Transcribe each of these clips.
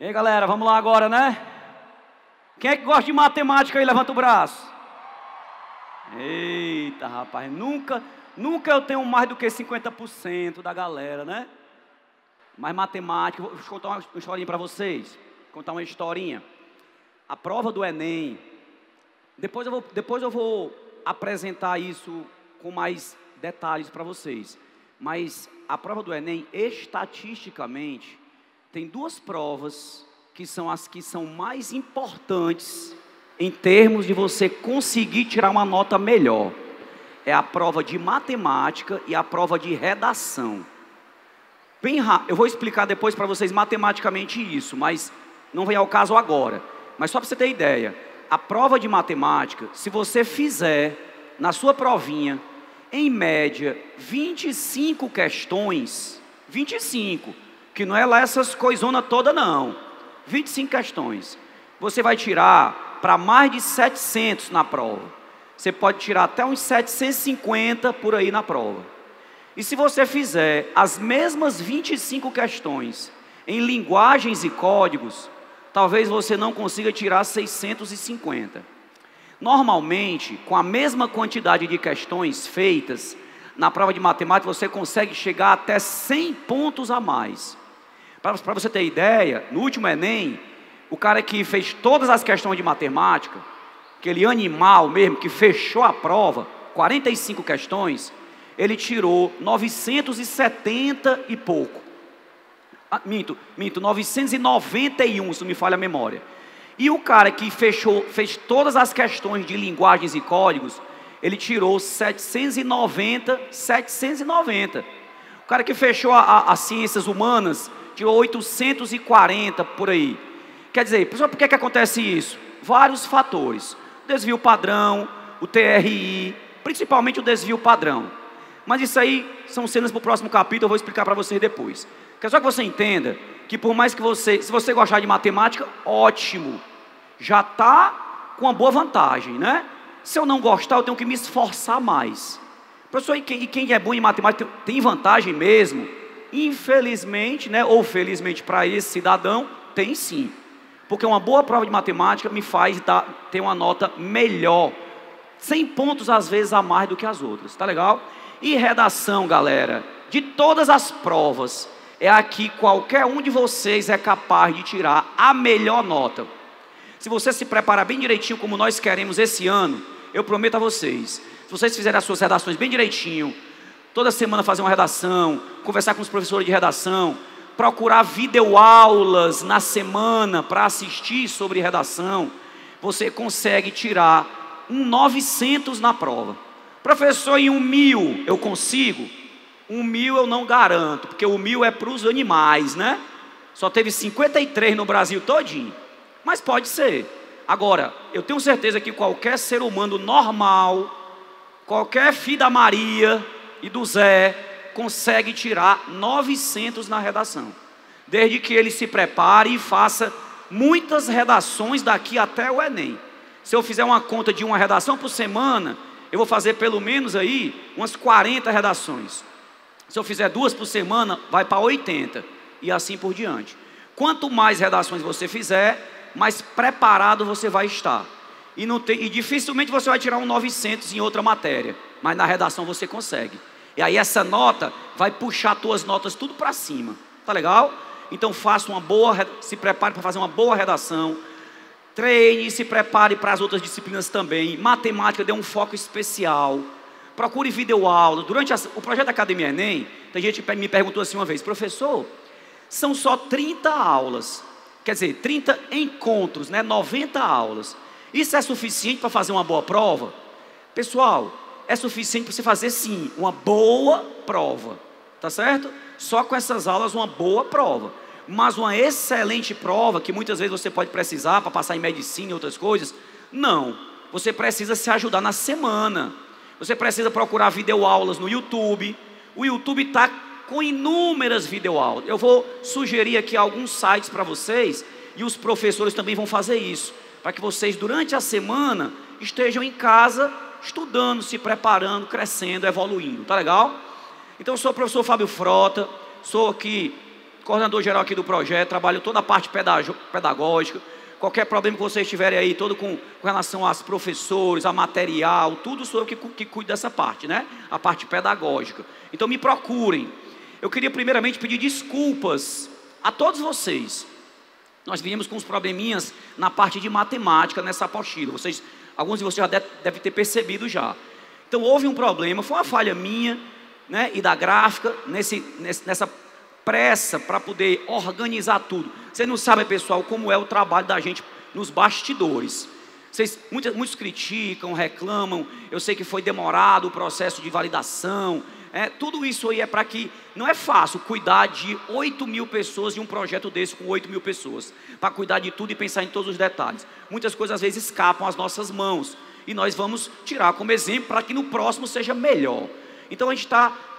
E aí, galera, vamos lá agora, né? Quem é que gosta de matemática aí? Levanta o braço. Eita, rapaz, nunca eu tenho mais do que 50% da galera, né? Mas matemática, vou contar uma historinha para vocês. Vou contar uma historinha. A prova do Enem, depois eu vou apresentar isso com mais detalhes para vocês. Mas a prova do Enem, estatisticamente, tem duas provas que são as que são mais importantes em termos de você conseguir tirar uma nota melhor. É a prova de matemática e a prova de redação. Bem rápido, eu vou explicar depois para vocês matematicamente isso, mas não vem ao caso agora. Mas só para você ter ideia, a prova de matemática, se você fizer na sua provinha, em média, 25 questões, 25, que não é lá essas coisonas todas não, 25 questões, você vai tirar para mais de 700 na prova. Você pode tirar até uns 750 por aí na prova. E se você fizer as mesmas 25 questões em linguagens e códigos, talvez você não consiga tirar 650. Normalmente, com a mesma quantidade de questões feitas, na prova de matemática você consegue chegar até 100 pontos a mais. Para você ter ideia, no último Enem, o cara que fez todas as questões de matemática, aquele animal mesmo, que fechou a prova, 45 questões, ele tirou 970 e pouco. Minto, 991, se não me falha a memória. E o cara que fez todas as questões de linguagens e códigos, ele tirou 790. O cara que fechou as ciências humanas, tirou 840 por aí. Quer dizer, pessoal, por que acontece isso? Vários fatores. O desvio padrão, o TRI, principalmente o desvio padrão. Mas isso aí são cenas para o próximo capítulo, eu vou explicar para vocês depois. Quero só que você entenda que por mais que se você gostar de matemática, ótimo. Já está com uma boa vantagem, né? Se eu não gostar, eu tenho que me esforçar mais. Professor, e quem é bom em matemática tem vantagem mesmo? Infelizmente, né, ou felizmente para esse cidadão, tem sim. Porque uma boa prova de matemática me faz ter uma nota melhor. 100 pontos às vezes a mais do que as outras, tá legal? E redação, galera, de todas as provas, é aqui qualquer um de vocês é capaz de tirar a melhor nota. Se você se preparar bem direitinho como nós queremos esse ano, eu prometo a vocês, se vocês fizerem as suas redações bem direitinho, toda semana fazer uma redação, conversar com os professores de redação, procurar videoaulas na semana para assistir sobre redação, você consegue tirar um 900 na prova. Professor, em 1000 eu consigo? 1000 eu não garanto, porque o 1000 é para os animais, né? Só teve 53 no Brasil todinho. Mas pode ser. Agora, eu tenho certeza que qualquer ser humano normal, qualquer filho da Maria e do Zé, consegue tirar 900 na redação. Desde que ele se prepare e faça muitas redações daqui até o Enem. Se eu fizer uma conta de uma redação por semana, eu vou fazer pelo menos aí umas 40 redações. Se eu fizer 2 por semana, vai para 80 e assim por diante. Quanto mais redações você fizer, mais preparado você vai estar. E dificilmente você vai tirar um 900 em outra matéria, mas na redação você consegue. E aí essa nota vai puxar tuas notas tudo para cima. Tá legal? Então faça se prepare para fazer uma boa redação. Treine e se prepare para as outras disciplinas também. Matemática, dê um foco especial. Procure videoaula. Durante o projeto da Academia Enem, tem gente que me perguntou assim uma vez: professor, são só 30 aulas. Quer dizer, 30 encontros, né? 90 aulas. Isso é suficiente para fazer uma boa prova? Pessoal, é suficiente para você fazer sim, uma boa prova. Tá certo? Só com essas aulas uma boa prova. Mas uma excelente prova, que muitas vezes você pode precisar para passar em medicina e outras coisas, não. Você precisa se ajudar na semana. Você precisa procurar videoaulas no YouTube. O YouTube está com inúmeras videoaulas. Eu vou sugerir aqui alguns sites para vocês, e os professores também vão fazer isso, para que vocês durante a semana estejam em casa estudando, se preparando, crescendo, evoluindo. Tá legal? Então eu sou o professor Fábio Frota, sou aqui coordenador geral aqui do projeto, trabalho toda a parte pedagógica. Qualquer problema que vocês tiverem aí, todo com relação aos professores, a material, tudo sou eu que cuido dessa parte, né? A parte pedagógica. Então me procurem. Eu queria primeiramente pedir desculpas a todos vocês. Nós viemos com uns probleminhas na parte de matemática nessa apostila. Alguns de vocês já devem ter percebido já. Então houve um problema, foi uma falha minha, né, e da gráfica, nessa pressa para poder organizar tudo. Vocês não sabem, pessoal, como é o trabalho da gente nos bastidores. Muitos criticam, reclamam. Eu sei que foi demorado o processo de validação. Tudo isso aí é para que... Não é fácil cuidar de 8.000 pessoas de um projeto desse com 8.000 pessoas. Para cuidar de tudo e pensar em todos os detalhes. Muitas coisas às vezes escapam às nossas mãos. E nós vamos tirar como exemplo para que no próximo seja melhor. Então a gente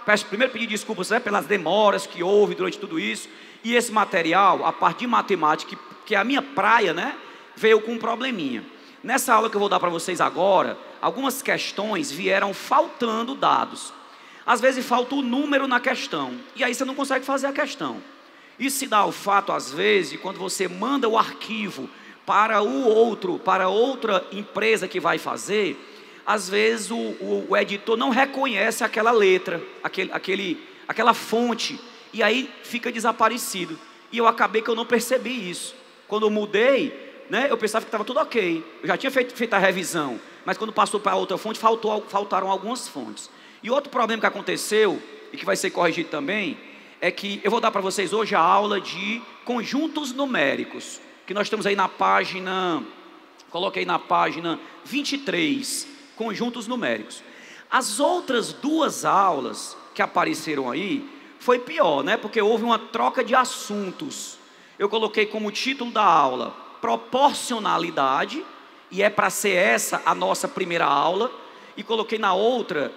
peço primeiro pedir desculpas, né, pelas demoras que houve durante tudo isso. E esse material, a parte de matemática, que é a minha praia, né, veio com um probleminha. Nessa aula que eu vou dar para vocês agora, algumas questões vieram faltando dados. Às vezes falta o número na questão, e aí você não consegue fazer a questão. Isso se dá ao fato, às vezes, quando você manda o arquivo para outra empresa que vai fazer, às vezes o editor não reconhece aquela letra, aquela fonte, e aí fica desaparecido. E eu acabei que eu não percebi isso. Quando eu mudei, né, eu pensava que estava tudo ok. Eu já tinha feito a revisão, mas quando passou para outra fonte, faltaram algumas fontes. E outro problema que aconteceu, e que vai ser corrigido também, é que eu vou dar para vocês hoje a aula de conjuntos numéricos, que nós temos aí na página, coloquei na página 23, conjuntos numéricos. As outras duas aulas que apareceram aí, foi pior, né? Porque houve uma troca de assuntos. Eu coloquei como título da aula, proporcionalidade, e é para ser essa a nossa primeira aula, e coloquei na outra,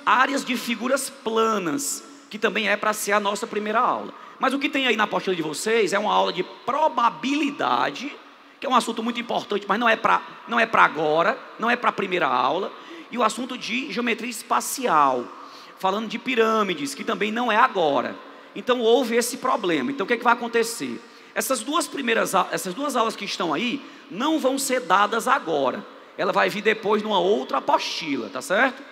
áreas de figuras planas, que também é para ser a nossa primeira aula. Mas o que tem aí na apostila de vocês é uma aula de probabilidade, que é um assunto muito importante, mas não é para agora, não é para a primeira aula, e o assunto de geometria espacial, falando de pirâmides, que também não é agora. Então houve esse problema. Então o que vai acontecer? Essas duas aulas que estão aí, não vão ser dadas agora. Ela vai vir depois numa outra apostila, tá certo?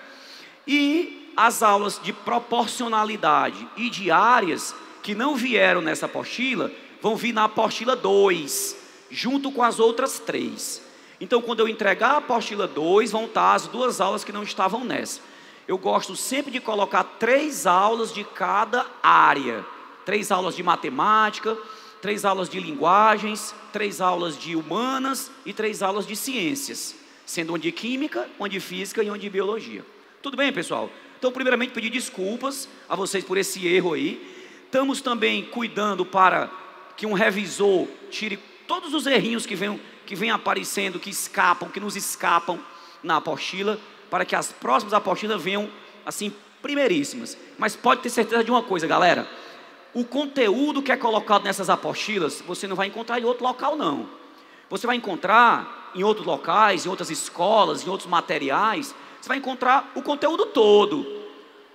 E as aulas de proporcionalidade e de áreas que não vieram nessa apostila, vão vir na apostila 2, junto com as outras 3. Então, quando eu entregar a apostila 2, vão estar as duas aulas que não estavam nessa. Eu gosto sempre de colocar 3 aulas de cada área. 3 aulas de matemática, 3 aulas de linguagens, 3 aulas de humanas e 3 aulas de ciências. Sendo uma de química, uma de física e uma de biologia. Tudo bem, pessoal? Então, primeiramente, pedir desculpas a vocês por esse erro aí. Estamos também cuidando para que um revisor tire todos os errinhos que vêm aparecendo, que nos escapam na apostila, para que as próximas apostilas venham, assim, primeiríssimas. Mas pode ter certeza de uma coisa, galera. O conteúdo que é colocado nessas apostilas, você não vai encontrar em outro local, não. Você vai encontrar em outros locais, em outras escolas, em outros materiais. Você vai encontrar o conteúdo todo.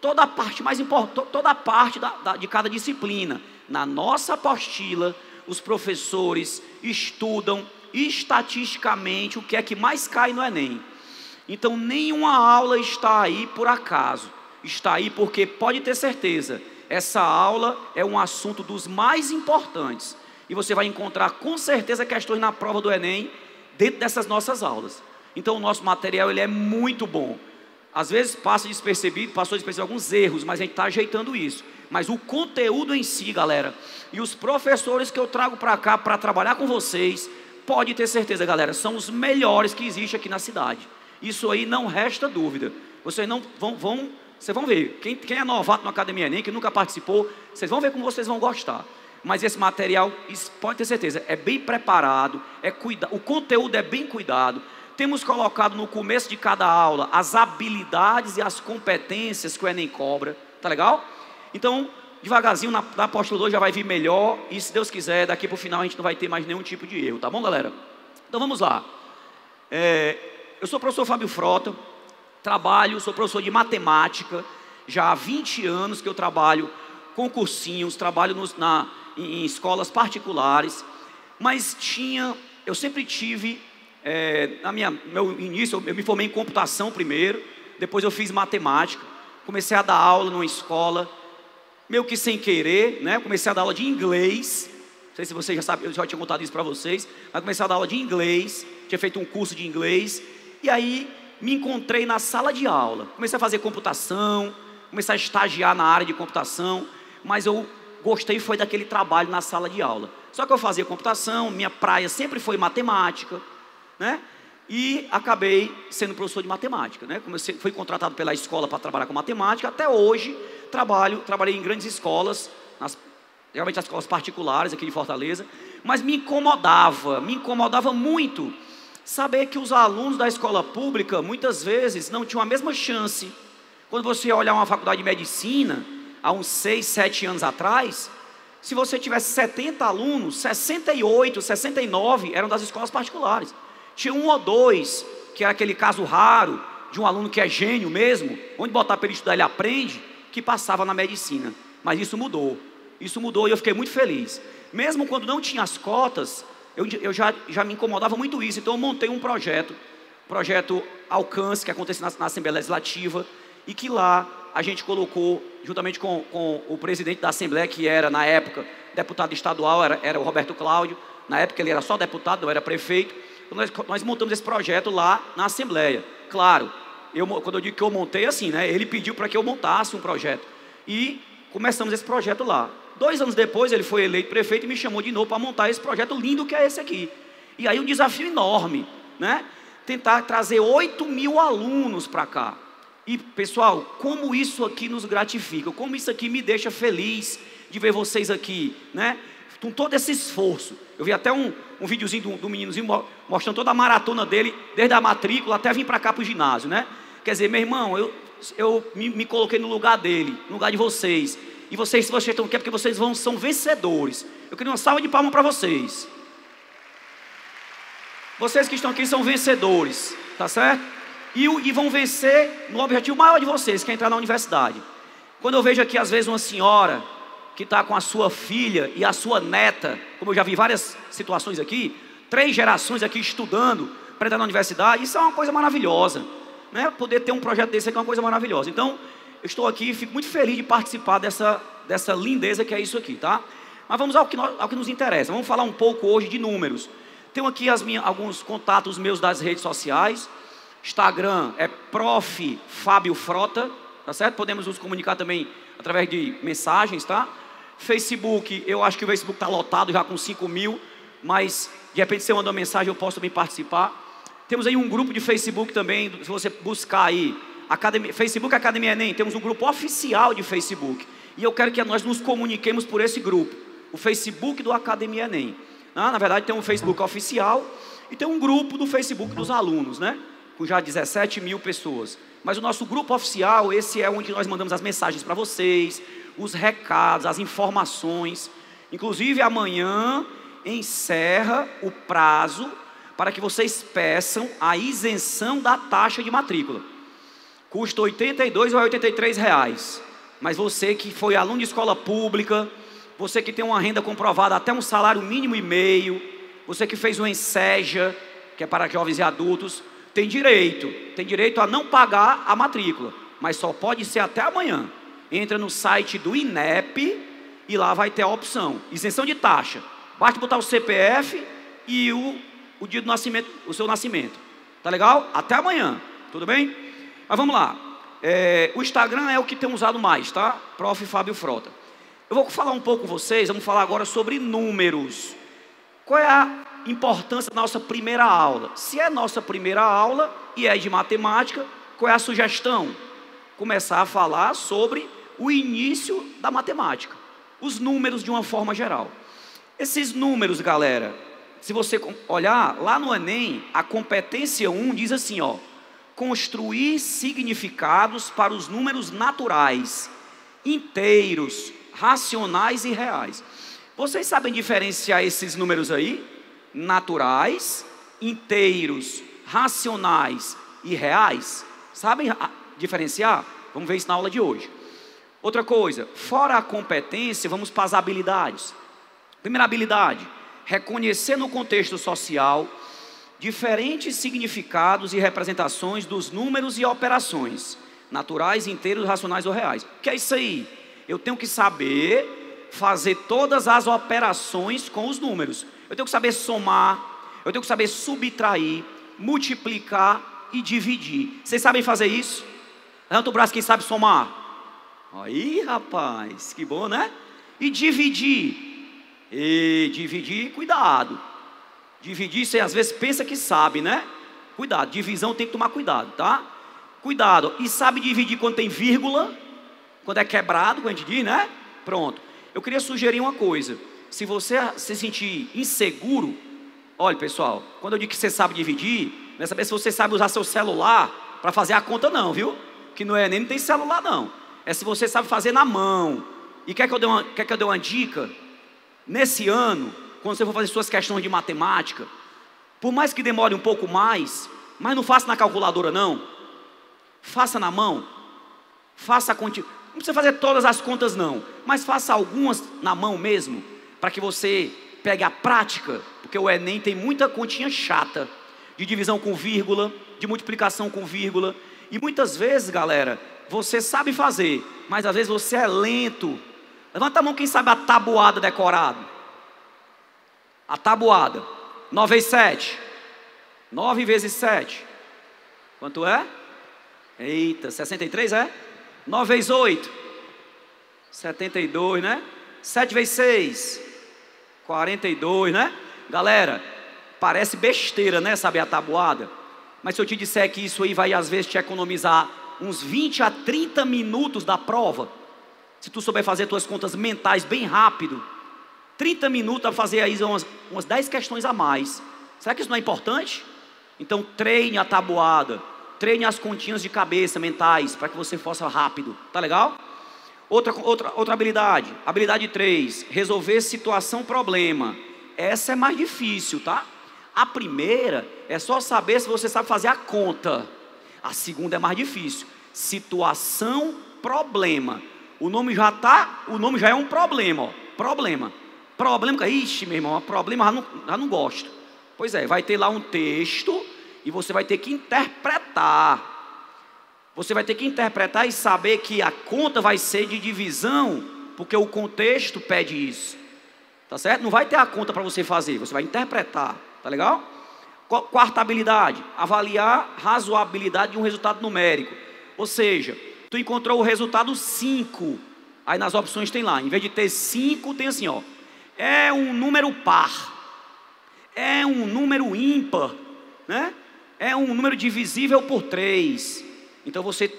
Toda a parte mais importante, toda a parte de cada disciplina. Na nossa apostila, os professores estudam estatisticamente o que é que mais cai no Enem. Então, nenhuma aula está aí por acaso. Está aí porque, pode ter certeza, essa aula é um assunto dos mais importantes. E você vai encontrar com certeza questões na prova do Enem dentro dessas nossas aulas. Então o nosso material ele é muito bom. Às vezes passou despercebido alguns erros, mas a gente está ajeitando isso. Mas o conteúdo em si, galera, e os professores que eu trago para cá para trabalhar com vocês, pode ter certeza, galera, são os melhores que existem aqui na cidade. Isso aí não resta dúvida. Vocês vão ver. Quem é novato na Academia Enem, que nunca participou, vocês vão ver como vocês vão gostar. Mas esse material, pode ter certeza, é bem preparado, o conteúdo é bem cuidado. Temos colocado no começo de cada aula as habilidades e as competências que o Enem cobra, tá legal? Então, devagarzinho, na apostila 2 já vai vir melhor, e se Deus quiser, daqui para o final a gente não vai ter mais nenhum tipo de erro, tá bom, galera? Então vamos lá. Eu sou o professor Fábio Frota, sou professor de matemática, já há 20 anos que eu trabalho concursinhos, trabalho em escolas particulares, mas eu sempre tive, meu início, eu me formei em computação primeiro, depois eu fiz matemática, comecei a dar aula numa escola, meio que sem querer, né? Comecei a dar aula de inglês, não sei se vocês já sabem, eu já tinha contado isso para vocês, mas comecei a dar aula de inglês, tinha feito um curso de inglês, e aí me encontrei na sala de aula, comecei a fazer computação, comecei a estagiar na área de computação, mas eu gostei foi daquele trabalho na sala de aula. Só que eu fazia computação, minha praia sempre foi matemática, né? E acabei sendo professor de matemática, né? Fui contratado pela escola para trabalhar com matemática, até hoje trabalhei em grandes escolas, geralmente as escolas particulares aqui de Fortaleza, mas me incomodava muito saber que os alunos da escola pública, muitas vezes, não tinham a mesma chance. Quando você olhar uma faculdade de medicina, há uns 6, 7 anos atrás, se você tivesse 70 alunos, 68, 69 eram das escolas particulares. Tinha 1 ou 2, que era aquele caso raro, de um aluno que é gênio mesmo, onde botar para ele estudar ele aprende, que passava na medicina. Mas isso mudou e eu fiquei muito feliz. Mesmo quando não tinha as cotas, eu já me incomodava muito isso. Então eu montei um projeto Alcance, que acontece na Assembleia Legislativa, e que lá a gente colocou, juntamente com o presidente da Assembleia, que era na época deputado estadual, era o Roberto Cláudio, na época ele era só deputado, não era prefeito. Então nós montamos esse projeto lá na Assembleia. Claro, quando eu digo que eu montei assim, né, ele pediu para que eu montasse um projeto. E começamos esse projeto lá. 2 anos depois ele foi eleito prefeito e me chamou de novo para montar esse projeto lindo que é esse aqui. E aí um desafio enorme, né? Tentar trazer 8.000 alunos para cá. E pessoal, como isso aqui nos gratifica, como isso aqui me deixa feliz de ver vocês aqui, né? Com todo esse esforço. Eu vi até um videozinho do meninozinho mostrando toda a maratona dele, desde a matrícula até vir para cá para o ginásio, né? Quer dizer, meu irmão, eu me coloquei no lugar dele, no lugar de vocês. E vocês, se vocês estão aqui, é porque vocês são vencedores. Eu queria uma salva de palmas para vocês. Vocês que estão aqui são vencedores, tá certo? E vão vencer no objetivo maior de vocês, que é entrar na universidade. Quando eu vejo aqui, às vezes, uma senhora que está com a sua filha e a sua neta, como eu já vi várias situações aqui, 3 gerações aqui estudando para entrar na universidade, isso é uma coisa maravilhosa, né? Poder ter um projeto desse aqui é uma coisa maravilhosa. Então, eu estou aqui e fico muito feliz de participar dessa lindeza que é isso aqui, tá? Mas vamos ao que nos interessa. Vamos falar um pouco hoje de números. Tenho aqui alguns contatos meus das redes sociais. Instagram é Prof. Fábio Frota, tá certo? Podemos nos comunicar também através de mensagens, tá? Facebook, eu acho que o Facebook está lotado já com 5.000, mas de repente você manda uma mensagem, eu posso também participar. Temos aí um grupo de Facebook também, se você buscar aí, Facebook Academia Enem, temos um grupo oficial de Facebook. E eu quero que nós nos comuniquemos por esse grupo, o Facebook do Academia Enem. Na verdade tem um Facebook oficial e tem um grupo do Facebook dos alunos, né? Com já 17.000 pessoas. Mas o nosso grupo oficial, esse é onde nós mandamos as mensagens para vocês, os recados, as informações. Inclusive amanhã encerra o prazo para que vocês peçam a isenção da taxa de matrícula. Custa R$ 82 ou R$ 83 reais. Mas você que foi aluno de escola pública, você que tem uma renda comprovada até um salário mínimo e meio, você que fez um ENSEJA, que é para jovens e adultos, tem direito a não pagar a matrícula, mas só pode ser até amanhã. Entra no site do INEP e lá vai ter a opção, isenção de taxa. Basta botar o CPF e o dia do nascimento, o seu nascimento. Tá legal? Até amanhã, tudo bem? Mas vamos lá. O Instagram é o que temos usado mais, tá? Prof. Fábio Frota. Eu vou falar um pouco com vocês, vamos falar agora sobre números. Qual é a importância da nossa primeira aula? Se é nossa primeira aula e é de matemática, qual é a sugestão? Começar a falar sobre o início da matemática, os números de uma forma geral. Esses números, galera, se você olhar lá no Enem, a competência 1 diz assim, ó: construir significados para os números naturais, inteiros, racionais e reais. Vocês sabem diferenciar esses números aí? Naturais, inteiros, racionais e reais? Sabem diferenciar? Vamos ver isso na aula de hoje. Outra coisa, fora a competência, vamos para as habilidades. Primeira habilidade, reconhecer no contexto social diferentes significados e representações dos números e operações, naturais, inteiros, racionais ou reais. O que é isso aí? Eu tenho que saber fazer todas as operações com os números. Eu tenho que saber somar, eu tenho que saber subtrair, multiplicar e dividir. Vocês sabem fazer isso? Levanta o braço quem sabe somar. Aí, rapaz, que bom, né? E dividir. E dividir, cuidado. Dividir, você às vezes pensa que sabe, né? Cuidado, divisão tem que tomar cuidado, tá? Cuidado. E sabe dividir quando tem vírgula? Quando é quebrado, quando a gente diz, né? Pronto. Eu queria sugerir uma coisa. Se você se sentir inseguro, olha pessoal, quando eu digo que você sabe dividir, não é saber se você sabe usar seu celular para fazer a conta não, viu? Que não é, nem tem celular não. É se você sabe fazer na mão. E quer que eu dê uma dica? Nesse ano, quando você for fazer suas questões de matemática, por mais que demore um pouco mais, mas não faça na calculadora não. Faça na mão. Faça a conta. Não precisa fazer todas as contas não, mas faça algumas na mão mesmo, para que você pegue a prática, porque o Enem tem muita continha chata, de divisão com vírgula, de multiplicação com vírgula, e muitas vezes, galera, você sabe fazer, mas às vezes você é lento. Levanta a mão quem sabe a tabuada decorada. A tabuada. 9 vezes 7. 9 vezes 7. Quanto é? Eita, 63 é? 9 vezes 8. 72, né? 7 vezes 6. 42, né? Galera, parece besteira, né? Saber a tabuada. Mas se eu te disser que isso aí vai às vezes te economizar uns 20 a 30 minutos da prova, se tu souber fazer tuas contas mentais bem rápido, 30 minutos para fazer aí umas 10 questões a mais. Será que isso não é importante? Então treine a tabuada, treine as continhas de cabeça mentais, para que você faça rápido, tá legal? Outra habilidade, habilidade 3, resolver situação problema. Essa é mais difícil, tá? A primeira é só saber se você sabe fazer a conta. A segunda é mais difícil. Situação, problema. O nome já é um problema, ó. Problema. Ixi, meu irmão, problema já não gosto. Pois é, vai ter lá um texto e você vai ter que interpretar. Você vai ter que interpretar e saber que a conta vai ser de divisão, porque o contexto pede isso. Tá certo? Não vai ter a conta para você fazer, você vai interpretar. Tá legal? Quarta habilidade, avaliar razoabilidade de um resultado numérico. Ou seja, tu encontrou o resultado 5. Aí nas opções tem lá, em vez de ter 5, tem assim, ó. É um número par. É um número ímpar, né? É um número divisível por 3. Então você,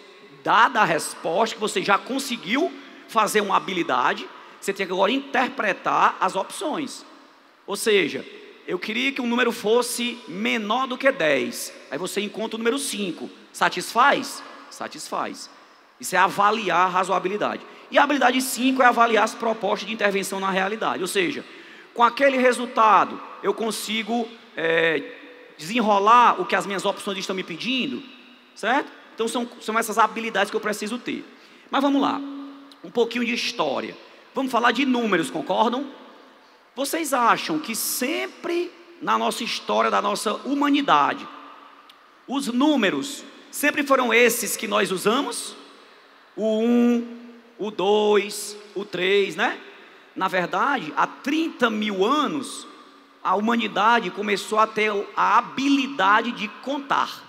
dada a resposta que você já conseguiu fazer uma habilidade, você tem que agora interpretar as opções. Ou seja, eu queria que o número fosse menor do que 10. Aí você encontra o número 5. Satisfaz? Satisfaz. Isso é avaliar a razoabilidade. E a habilidade 5 é avaliar as propostas de intervenção na realidade. Ou seja, com aquele resultado, eu consigo desenrolar o que as minhas opções estão me pedindo. Certo? Então são essas habilidades que eu preciso ter. Mas vamos lá. Um pouquinho de história. Vamos falar de números, concordam? Vocês acham que sempre na nossa história da nossa humanidade, os números sempre foram esses que nós usamos? O 1, o 2, o 3, né? Na verdade, há 30 mil anos, a humanidade começou a ter a habilidade de contar.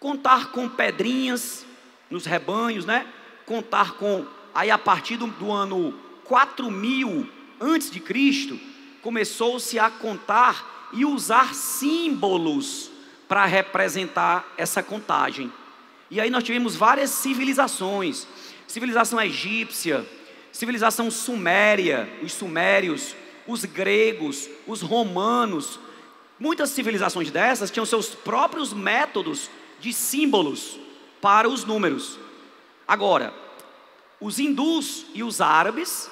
Contar com pedrinhas nos rebanhos, né? Contar com... Aí a partir do ano 4000 antes de Cristo, começou-se a contar e usar símbolos para representar essa contagem. E aí nós tivemos várias civilizações. Civilização egípcia, civilização suméria, os sumérios, os gregos, os romanos. Muitas civilizações dessas tinham seus próprios métodos de símbolos para os números. Agora, os hindus e os árabes,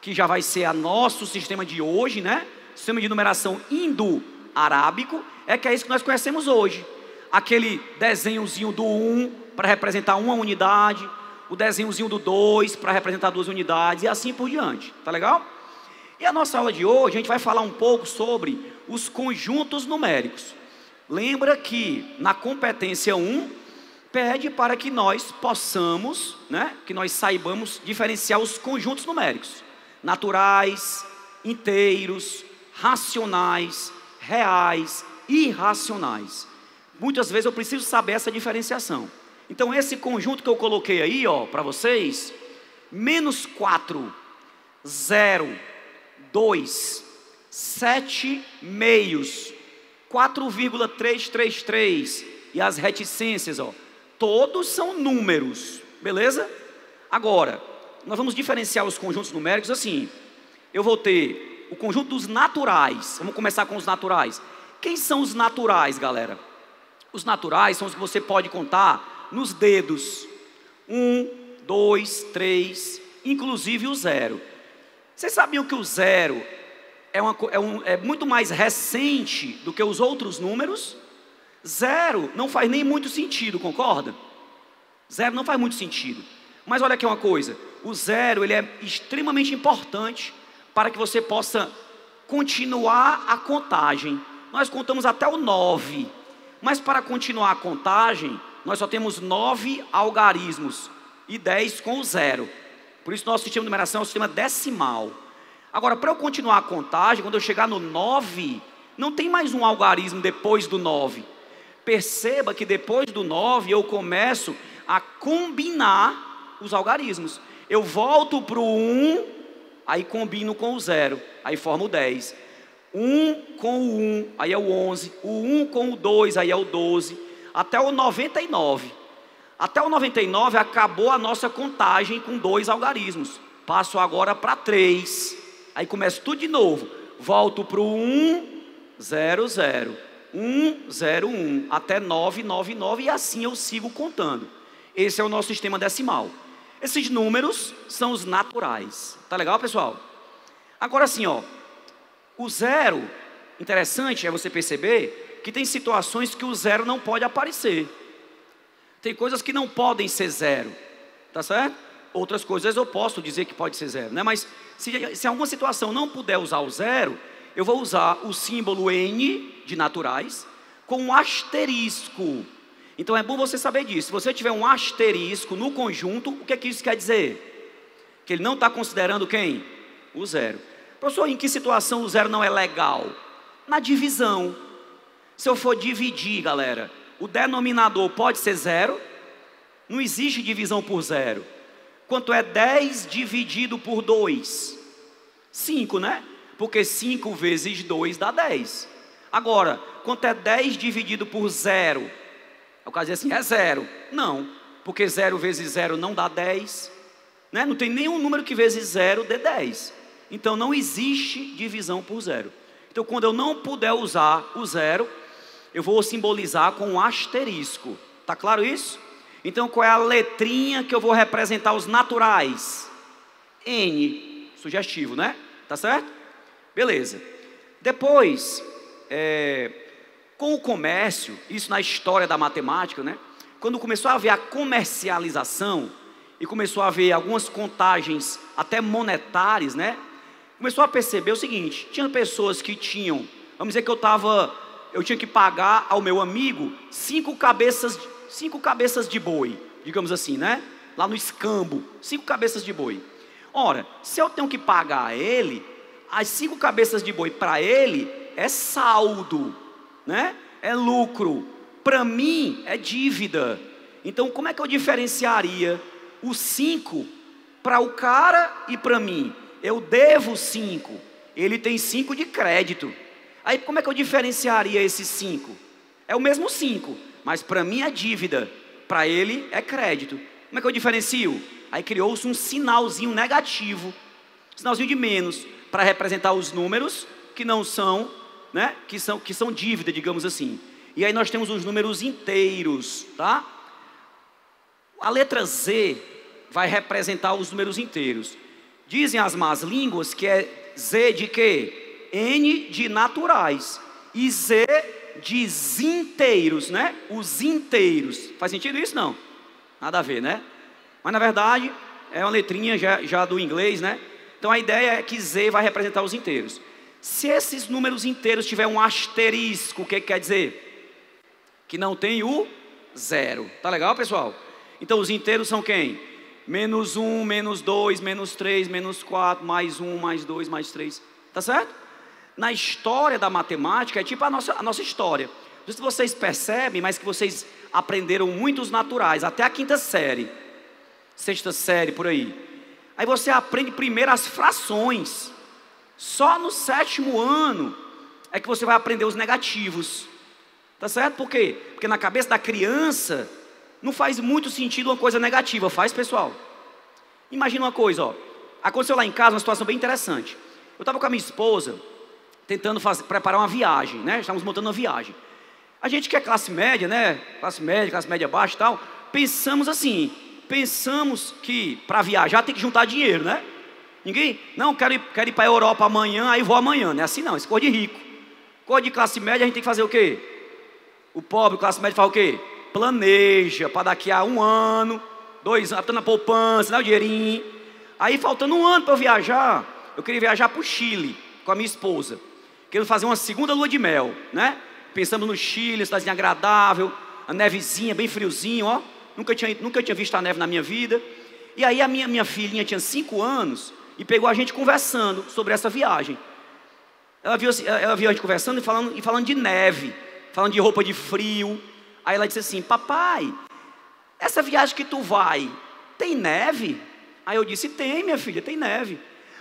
que já vai ser nosso sistema de hoje, né? Sistema de numeração indo-arábico, que é isso que nós conhecemos hoje. Aquele desenhozinho do 1 para representar uma unidade, o desenhozinho do 2 para representar duas unidades e assim por diante, tá legal? E a nossa aula de hoje, a gente vai falar um pouco sobre os conjuntos numéricos. Lembra que na competência 1, pede para que nós possamos, né, que nós saibamos diferenciar os conjuntos numéricos. Naturais, inteiros, racionais, reais, irracionais. Muitas vezes eu preciso saber essa diferenciação. Então esse conjunto que eu coloquei aí, ó, para vocês, menos 4, 0, 2, 7 meios, 4,333 e as reticências, ó, todos são números, beleza? Agora, nós vamos diferenciar os conjuntos numéricos assim. Eu vou ter o conjunto dos naturais. Vamos começar com os naturais. Quem são os naturais, galera? Os naturais são os que você pode contar nos dedos. 1, 2, 3, inclusive o 0. Vocês sabiam que o 0 é muito mais recente do que os outros números? 0 não faz nem muito sentido, concorda? 0 não faz muito sentido. Mas olha aqui uma coisa, o 0 ele é extremamente importante para que você possa continuar a contagem. Nós contamos até o 9, mas para continuar a contagem, nós só temos 9 algarismos e 10 com o 0. Por isso nosso sistema de numeração é um sistema decimal. Agora, para eu continuar a contagem, quando eu chegar no 9, não tem mais um algarismo depois do 9. Perceba que depois do 9 eu começo a combinar os algarismos. Eu volto para o 1, aí combino com o 0, aí forma o 10. 1 com o 1, aí é o 11. O 1 com o 2, aí é o 12. Até o 99. Até o 99 acabou a nossa contagem com 2 algarismos. Passo agora para 3. Aí começo tudo de novo. Volto para o 1, 0, 0. 1, 0, 1. Até 9, 9, 9. E assim eu sigo contando. Esse é o nosso sistema decimal. Esses números são os naturais. Tá legal, pessoal? Agora sim, ó. O 0, interessante é você perceber que tem situações que o 0 não pode aparecer. Tem coisas que não podem ser 0, tá certo? Outras coisas eu posso dizer que pode ser 0, né? Mas se alguma situação não puder usar o 0, eu vou usar o símbolo N de naturais com um asterisco. Então é bom você saber disso. Se você tiver um asterisco no conjunto, o que é que isso quer dizer? Que ele não está considerando quem? O 0. Professor, em que situação o 0 não é legal? Na divisão. Se eu for dividir, galera, o denominador pode ser 0? Não existe divisão por 0. Quanto é 10 dividido por 2? 5, né? Porque 5 vezes 2 dá 10. Agora, quanto é 10 dividido por 0? O caso é assim, é 0. Não, porque 0 vezes 0 não dá 10. Né? Não tem nenhum número que vezes 0 dê 10. Então não existe divisão por 0. Então quando eu não puder usar o 0, eu vou simbolizar com um asterisco. Tá claro isso? Então qual é a letrinha que eu vou representar os naturais? N. Sugestivo, né? Tá certo? Beleza. Depois, com o comércio, isso na história da matemática, né? Quando começou a haver a comercialização e começou a haver algumas contagens até monetárias, né? Começou a perceber o seguinte, tinha pessoas que tinham, vamos dizer que eu tinha que pagar ao meu amigo 5 cabeças de boi, digamos assim, né? Lá no escambo, 5 cabeças de boi. Ora, se eu tenho que pagar a ele, as 5 cabeças de boi para ele é saldo, né? É lucro. Para mim é dívida. Então como é que eu diferenciaria o 5 para o cara e para mim? Eu devo 5, ele tem 5 de crédito. Aí como é que eu diferenciaria esses 5? É o mesmo 5, mas para mim é dívida, para ele é crédito. Como é que eu diferencio? Aí criou-se um sinalzinho negativo, sinalzinho de menos, para representar os números que não são, né? Que são dívida, digamos assim. E aí nós temos os números inteiros, tá? A letra Z vai representar os números inteiros. Dizem as más línguas que é Z de quê? N de naturais e Z de inteiros, né? Os inteiros. Faz sentido isso? Não? Nada a ver, né? Mas na verdade é uma letrinha já do inglês, né? Então a ideia é que Z vai representar os inteiros. Se esses números inteiros tiver um asterisco, o que quer dizer? Que não tem o zero. Tá legal, pessoal? Então os inteiros são quem? Menos 1, menos 2, menos 3, menos 4, mais 1, mais 2, mais 3. Tá certo? Na história da matemática é tipo a nossa história. Não sei se vocês percebem, mas que vocês aprenderam muitos naturais, até a quinta série, sexta série, por aí. Aí você aprende primeiro as frações. Só no 7º ano é que você vai aprender os negativos. Tá certo? Por quê? Porque na cabeça da criança não faz muito sentido uma coisa negativa. Faz, pessoal? Imagina uma coisa, ó. Aconteceu lá em casa uma situação bem interessante. Eu estava com a minha esposa tentando preparar uma viagem, né? Estávamos montando uma viagem. A gente que é classe média, né? Classe média baixa e tal. Pensamos que para viajar tem que juntar dinheiro, né? Ninguém, não, quero ir para a Europa amanhã, aí vou amanhã. Não é assim não, isso é coisa de rico. Coisa de classe média a gente tem que fazer o quê? O pobre, classe média, faz o quê? Planeja para daqui a 1 ano, 2 anos, na poupança, né, o dinheirinho. Aí faltando 1 ano para eu viajar, eu queria viajar para o Chile com a minha esposa. Querendo fazer uma segunda lua de mel, né? Pensamos no Chile, cidadezinha agradável, a nevezinha, bem friozinho, ó. Nunca tinha visto a neve na minha vida. E aí a minha filhinha tinha 5 anos e pegou a gente conversando sobre essa viagem. Ela viu a gente conversando e falando de neve, falando de roupa de frio. Aí ela disse assim: papai, essa viagem que tu vai, tem neve? Aí eu disse: tem, minha filha, tem neve.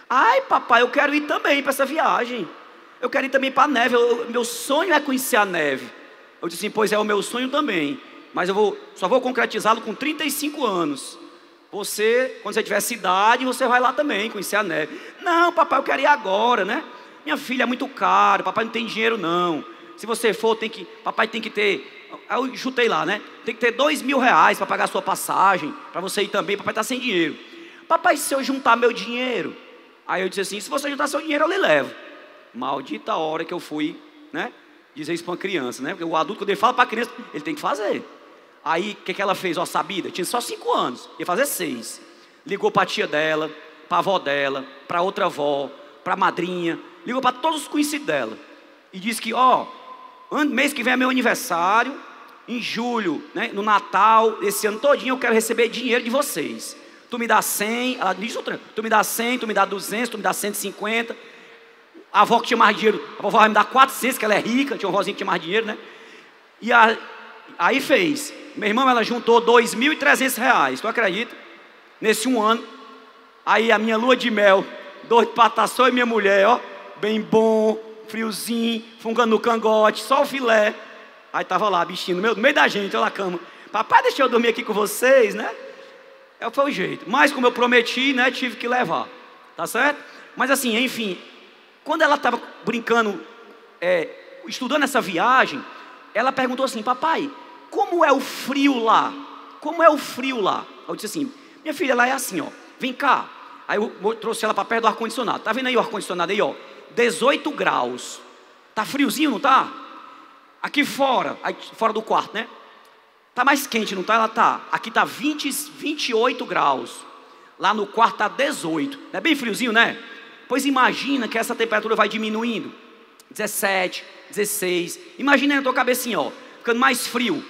Ai, papai, eu quero ir também para essa viagem. Eu quero ir também para a neve, meu sonho é conhecer a neve. Eu disse assim: pois é, o meu sonho também, mas só vou concretizá-lo com 35 anos. Você, quando você tiver cidade, você vai lá também conhecer a neve. Não, papai, eu quero ir agora, né? Minha filha, é muito caro, papai não tem dinheiro não. Se você for, papai tem que ter, eu chutei lá, né? Tem que ter R$2.000 para pagar a sua passagem, para você ir também, papai está sem dinheiro. Papai, se eu juntar meu dinheiro? Aí eu disse assim: se você juntar seu dinheiro, eu lhe levo. Maldita hora que eu fui, né, dizer isso para uma criança, né? Porque o adulto, quando ele fala para a criança, ele tem que fazer. Aí, o que ela fez? Ó, sabida, tinha só 5 anos, ia fazer 6. Ligou para a tia dela, para a avó dela, para outra avó, para a madrinha, ligou para todos os conhecidos dela. E disse que, ó, mês que vem é meu aniversário, em julho, né, no Natal, esse ano todinho eu quero receber dinheiro de vocês. Tu me dá 100, ela disse outra, tu me dá 100, tu me dá 200, tu me dá 150. A avó que tinha mais dinheiro, a vovó vai me dar 400, que ela é rica, tinha uma vozinha que tinha mais dinheiro, né? E aí fez. Meu irmão, ela juntou R$2.300, tu acredita? Nesse 1 ano. Aí a minha lua de mel, doido pra estar só e minha mulher, ó, bem bom, friozinho, fungando no cangote, só o filé. Aí tava lá, bichinho, no meio da gente, olha a cama. Papai, deixa eu dormir aqui com vocês, né? Foi o jeito. Mas como eu prometi, né, tive que levar. Tá certo? Mas assim, enfim, quando ela estava brincando, estudando essa viagem, ela perguntou assim: papai, como é o frio lá? Como é o frio lá? Eu disse assim: minha filha, lá é assim, ó, vem cá. Aí eu trouxe ela para perto do ar-condicionado. Tá vendo aí o ar-condicionado aí, ó? 18 graus. Tá friozinho, não tá? Aqui fora, aí, fora do quarto, né? Tá mais quente, não tá? Ela tá. Aqui tá 28 graus. Lá no quarto tá 18. Não é bem friozinho, né? Pois imagina que essa temperatura vai diminuindo. 17, 16. Imagina na tua cabecinha, ó, ficando mais frio.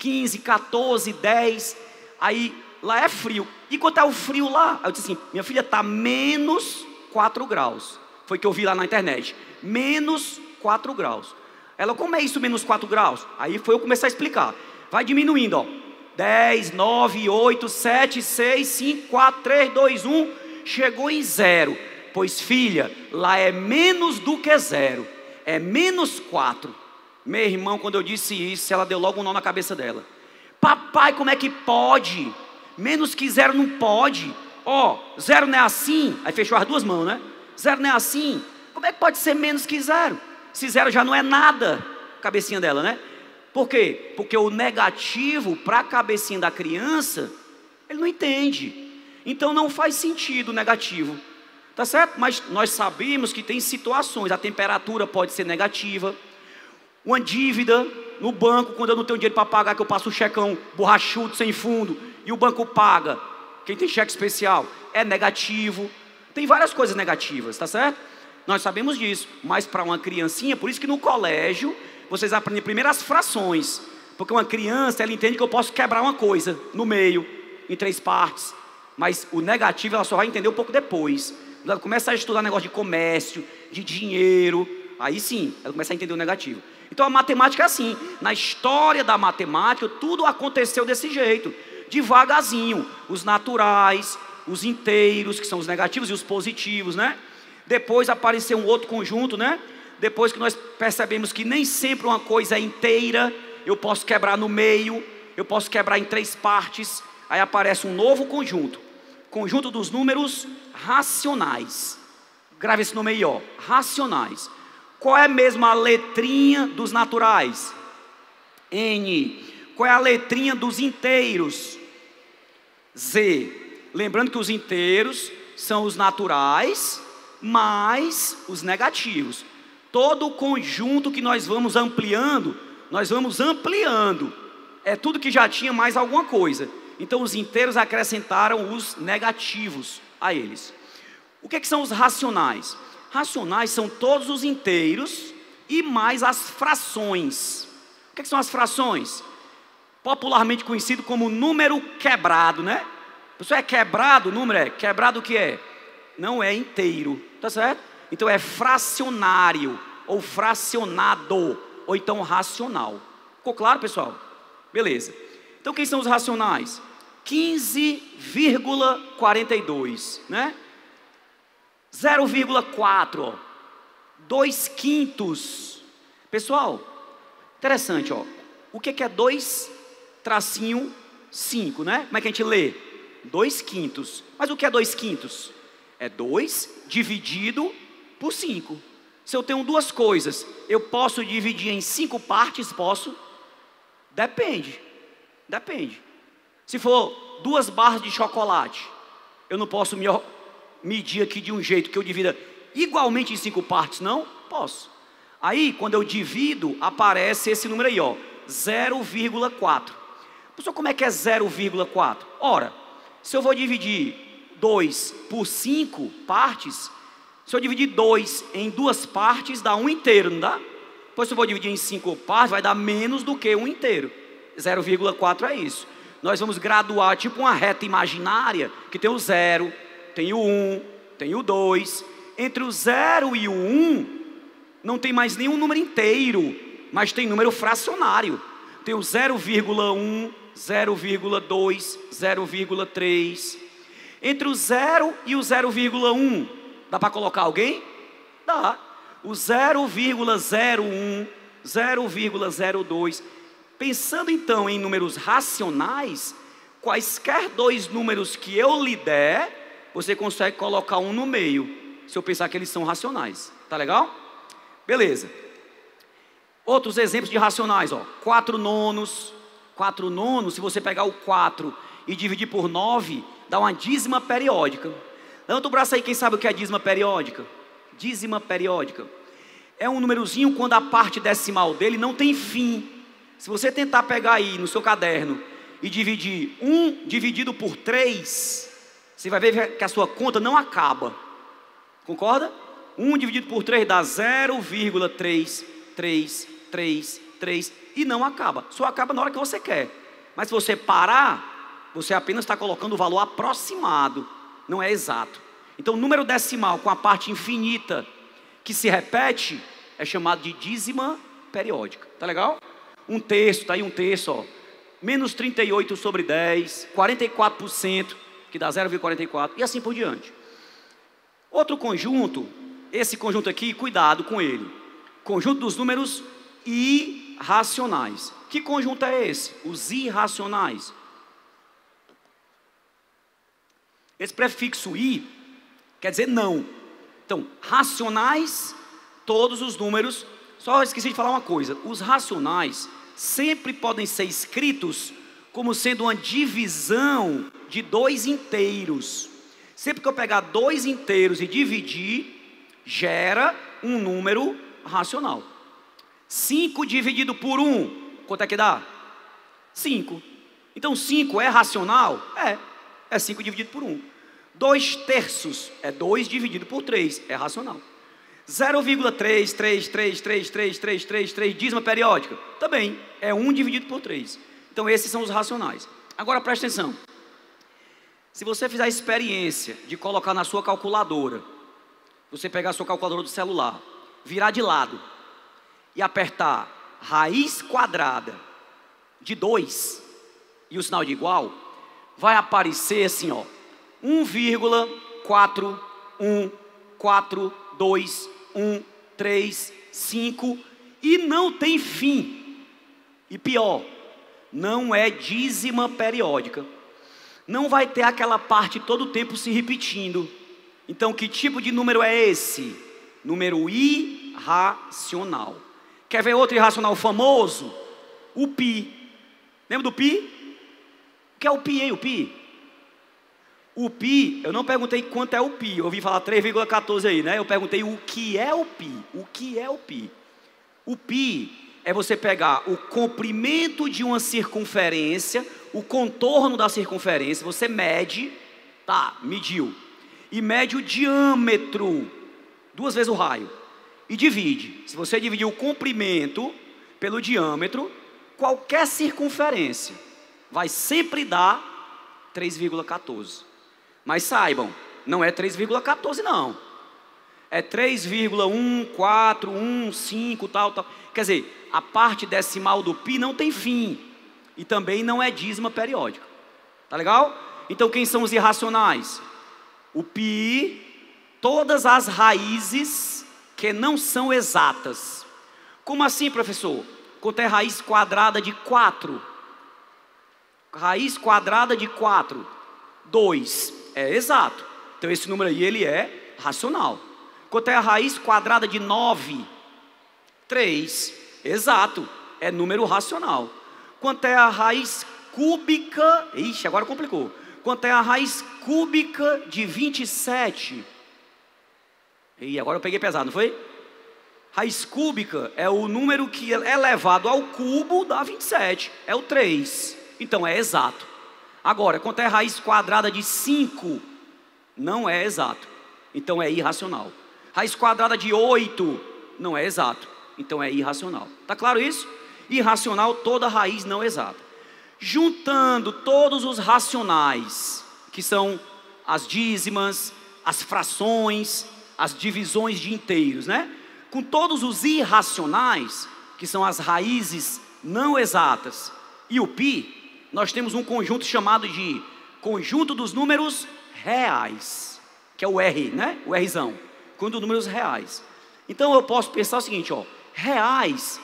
15, 14, 10. Aí lá é frio. E quanto é o frio lá? Aí eu disse assim: minha filha, tá menos 4 graus. Foi que eu vi lá na internet. Menos 4 graus. Ela: como é isso, menos 4 graus? Aí foi eu começar a explicar. Vai diminuindo, ó. 10, 9, 8, 7, 6, 5, 4, 3, 2, 1. Chegou em 0. Pois filha, lá é menos do que 0. É menos 4. Meu irmão, quando eu disse isso, ela deu logo um nó na cabeça dela. Papai, como é que pode? Menos que 0 não pode. Ó, 0 não é assim. Aí fechou as duas mãos, né? 0 não é assim. Como é que pode ser menos que 0? Se 0 já não é nada. Cabecinha dela, né? Por quê? Porque o negativo para a cabecinha da criança, ele não entende. Então não faz sentido o negativo. Tá certo? Mas nós sabemos que tem situações. A temperatura pode ser negativa. Uma dívida no banco, quando eu não tenho dinheiro para pagar, que eu passo o checão borrachudo, sem fundo, e o banco paga. Quem tem cheque especial é negativo. Tem várias coisas negativas, tá certo? Nós sabemos disso, mas para uma criancinha, por isso que no colégio vocês aprendem primeiro as frações, porque uma criança, ela entende que eu posso quebrar uma coisa no meio, em 3 partes, mas o negativo ela só vai entender um pouco depois. Quando ela começa a estudar negócio de comércio, de dinheiro, aí sim, ela começa a entender o negativo. Então a matemática é assim, na história da matemática, tudo aconteceu desse jeito, devagarzinho, os naturais, os inteiros, que são os negativos, e os positivos, né? Depois apareceu um outro conjunto, né? Depois que nós percebemos que nem sempre uma coisa é inteira, eu posso quebrar no meio, eu posso quebrar em 3 partes, aí aparece um novo conjunto, conjunto dos números racionais. Grave esse nome aí, ó, racionais. Qual é mesmo a letrinha dos naturais? N. Qual é a letrinha dos inteiros? Z. Lembrando que os inteiros são os naturais mais os negativos. Todo o conjunto que nós vamos ampliando, é tudo que já tinha mais alguma coisa. Então os inteiros acrescentaram os negativos a eles. O que são os racionais? Racionais são todos os inteiros e mais as frações. O que são as frações? Popularmente conhecido como número quebrado, né? Isso é quebrado, o número é quebrado, o que é? Não é inteiro, tá certo? Então é fracionário, ou fracionado, ou então racional. Ficou claro, pessoal? Beleza. Então quem são os racionais? 15,42, né? 0,4, ó. 2/5. Pessoal, interessante, ó. O que é 2/5, né? Como é que a gente lê? 2/5. Mas o que é 2/5? É 2 dividido por 5. Se eu tenho 2 coisas, eu posso dividir em 5 partes? Posso? Depende. Se for 2 barras de chocolate, eu não posso medir aqui de um jeito que eu divida igualmente em 5 partes, não? Posso. Aí, quando eu divido, aparece esse número aí, ó, 0,4. Pessoal, como é que é 0,4? Ora, se eu vou dividir 2 por 5 partes, se eu dividir 2 em 2 partes, dá 1 inteiro, não dá? Pois se eu vou dividir em 5 partes, vai dar menos do que 1 inteiro. 0,4 é isso. Nós vamos graduar, tipo uma reta imaginária, que tem o 0, tem o 1, tem o 2. Entre o 0 e o 1, não tem mais nenhum número inteiro, mas tem número fracionário. Tem o 0,1, 0,2, 0,3. Entre o 0 e o 0,1, dá para colocar alguém? Dá. O 0,01, 0,02. Pensando então em números racionais, quaisquer 2 números que eu lhe der, você consegue colocar um no meio, se eu pensar que eles são racionais. Tá legal? Beleza. Outros exemplos de racionais, ó. 4 nonos. 4 nonos, se você pegar o 4 e dividir por 9, dá uma dízima periódica. Levanta o braço aí, quem sabe o que é dízima periódica? Dízima periódica é um númerozinho quando a parte decimal dele não tem fim. Se você tentar pegar aí no seu caderno e dividir 1 dividido por 3, você vai ver que a sua conta não acaba. Concorda? 1 dividido por 3 dá 0,33333 e não acaba. Só acaba na hora que você quer. Mas se você parar, você apenas está colocando o valor aproximado, não é exato. Então, número decimal com a parte infinita que se repete é chamado de dízima periódica. Tá legal? Um terço, tá aí um terço, ó. Menos 38 sobre 10, 44%, que dá 0,44, e assim por diante. Outro conjunto, esse conjunto aqui, cuidado com ele. Conjunto dos números irracionais. Que conjunto é esse? Os irracionais. Esse prefixo i quer dizer não. Então, racionais, todos os números. Só esqueci de falar uma coisa. Os racionais sempre podem ser escritos como sendo uma divisão de 2 inteiros. Sempre que eu pegar 2 inteiros e dividir, gera um número racional. 5 dividido por 1, quanto é que dá? 5. Então 5 é racional? É. é 5 dividido por 1. 2/3 é 2 dividido por 3, é racional. 0,333333333 dízima periódica, também é 1 dividido por 3. Então esses são os racionais. Agora presta atenção. Se você fizer a experiência de colocar na sua calculadora, você pegar a sua calculadora do celular, virar de lado e apertar raiz quadrada de 2 e o sinal de igual, vai aparecer assim, ó, 1,4142135 e não tem fim. E pior, não é dízima periódica. Não vai ter aquela parte todo o tempo se repetindo. Então, que tipo de número é esse? Número irracional. Quer ver outro irracional famoso? O pi. Lembra do pi? O que é o pi, hein? O pi? O pi, eu não perguntei quanto é o pi. Eu ouvi falar 3,14 aí, né? Eu perguntei o que é o pi. O que é o pi? O pi é você pegar o comprimento de uma circunferência, o contorno da circunferência, você mede, tá, mediu, e mede o diâmetro, 2 vezes o raio, e divide. Se você dividir o comprimento pelo diâmetro, qualquer circunferência vai sempre dar 3,14. Mas saibam, não é 3,14 não. É 3,1415 tal. Quer dizer, a parte decimal do pi não tem fim. E também não é dízima periódica. Tá legal? Então quem são os irracionais? O pi, todas as raízes que não são exatas. Como assim, professor? Quanto é raiz quadrada de 4? Raiz quadrada de 4, 2, é exato. Então esse número aí, ele é racional. Quanto é a raiz quadrada de 9? 3, exato, é número racional. Quanto é a raiz cúbica? Ixi, agora complicou. Quanto é a raiz cúbica de 27? E agora eu peguei pesado, não foi? Raiz cúbica é o número que é elevado ao cubo dá 27, é o 3. Então é exato. Agora, quanto é a raiz quadrada de 5? Não é exato. Então é irracional. Raiz quadrada de 8? Não é exato. Então é irracional. Tá claro isso? Irracional, toda raiz não exata. Juntando todos os racionais, que são as dízimas, as frações, as divisões de inteiros, né? Com todos os irracionais, que são as raízes não exatas, e o pi, nós temos um conjunto chamado de conjunto dos números reais, que é o R, né? O Rzão, conjunto dos números reais. Então eu posso pensar o seguinte, ó, reais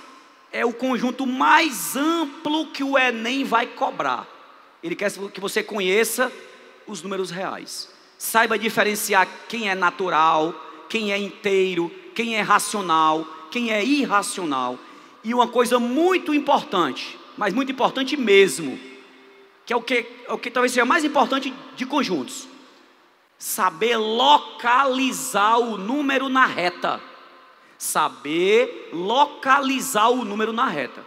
é o conjunto mais amplo que o Enem vai cobrar. Ele quer que você conheça os números reais. Saiba diferenciar quem é natural, quem é inteiro, quem é racional, quem é irracional. E uma coisa muito importante, mas muito importante mesmo, que é o que talvez seja mais importante de conjuntos. Saber localizar o número na reta. Saber localizar o número na reta.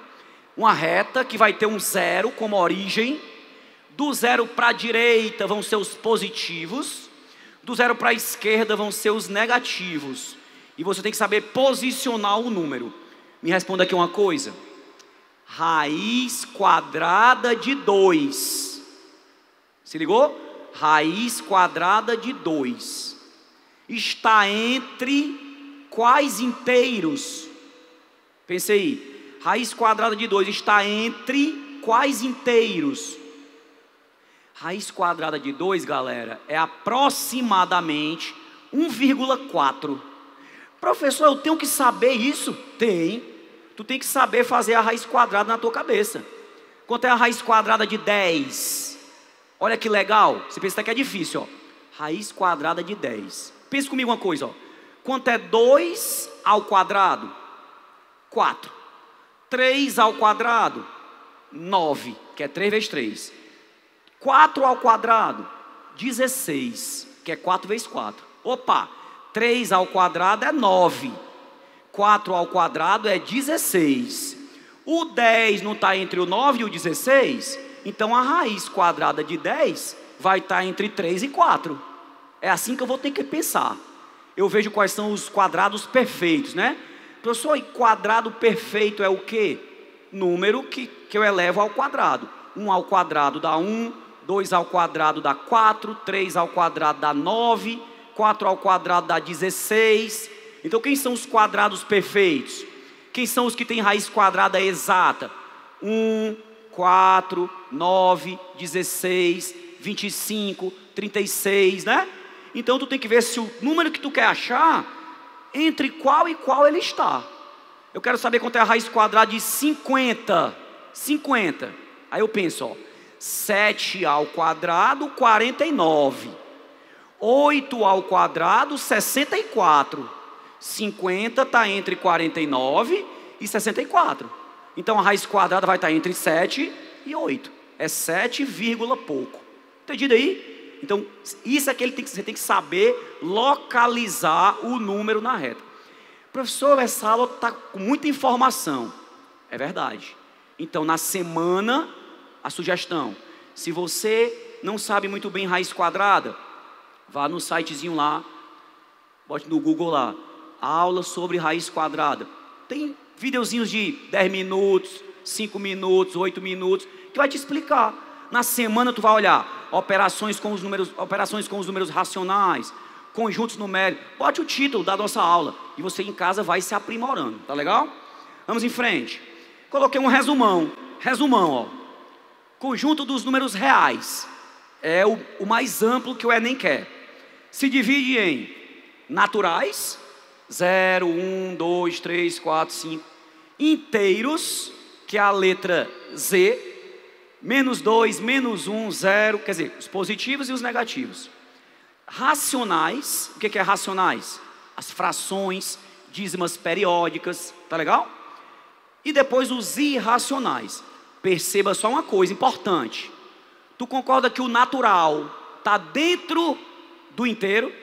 Uma reta que vai ter um zero como origem. Do zero para a direita vão ser os positivos. Do zero para a esquerda vão ser os negativos. E você tem que saber posicionar o número. Me responda aqui uma coisa. Raiz quadrada de 2. Se ligou? Raiz quadrada de 2 está entre quais inteiros? Pense aí. Raiz quadrada de 2 está entre quais inteiros? Raiz quadrada de 2, galera, é aproximadamente 1,4. Professor, eu tenho que saber isso? Tem. Tu tem que saber fazer a raiz quadrada na tua cabeça. Quanto é a raiz quadrada de 10? Olha que legal. Você pensa que é difícil, ó. Raiz quadrada de 10. Pensa comigo uma coisa, ó. Quanto é 2 ao quadrado? 4. 3 ao quadrado? 9, que é 3 vezes 3. 4 ao quadrado? 16, que é 4 vezes 4. Opa, 3 ao quadrado é 9. 4 ao quadrado é 16. O 10 não está entre o 9 e o 16? Então a raiz quadrada de 10 vai estar entre 3 e 4. É assim que eu vou ter que pensar. Eu vejo quais são os quadrados perfeitos, né? Professor, e quadrado perfeito é o quê? Número que eu elevo ao quadrado. 1 ao quadrado dá 1, 2 ao quadrado dá 4, 3 ao quadrado dá 9, 4 ao quadrado dá 16. Então quem são os quadrados perfeitos? Quem são os que têm raiz quadrada exata? 1, 4, 9, 16, 25, 36, né? Então tu tem que ver se o número que tu quer achar, entre qual e qual ele está. Eu quero saber quanto é a raiz quadrada de 50. 50. Aí eu penso, ó, 7 ao quadrado, 49. 8 ao quadrado, 64. 50 está entre 49 e 64. Então a raiz quadrada vai estar entre 7 e 8. É 7, pouco. Entendido aí? Então, isso é que você tem que saber localizar o número na reta. Professor, essa aula está com muita informação. É verdade. Então, na semana, a sugestão: se você não sabe muito bem raiz quadrada, vá no sitezinho lá, bote no Google lá, aula sobre raiz quadrada. Tem videozinhos de 10 minutos, 5 minutos, 8 minutos, que vai te explicar. Na semana tu vai olhar operações com os números racionais, conjuntos numéricos. Bote o título da nossa aula e você em casa vai se aprimorando, tá legal? Vamos em frente. Coloquei um resumão, ó. Conjunto dos números reais é o mais amplo que o Enem quer. Se divide em naturais, 0, 1, 2, 3, 4, 5. Inteiros, que é a letra Z, menos 2, menos 1, 0, quer dizer, os positivos e os negativos. Racionais, o que é racionais? As frações, dízimas periódicas, tá legal? E depois os irracionais. Perceba só uma coisa importante. Tu concorda que o natural está dentro do inteiro?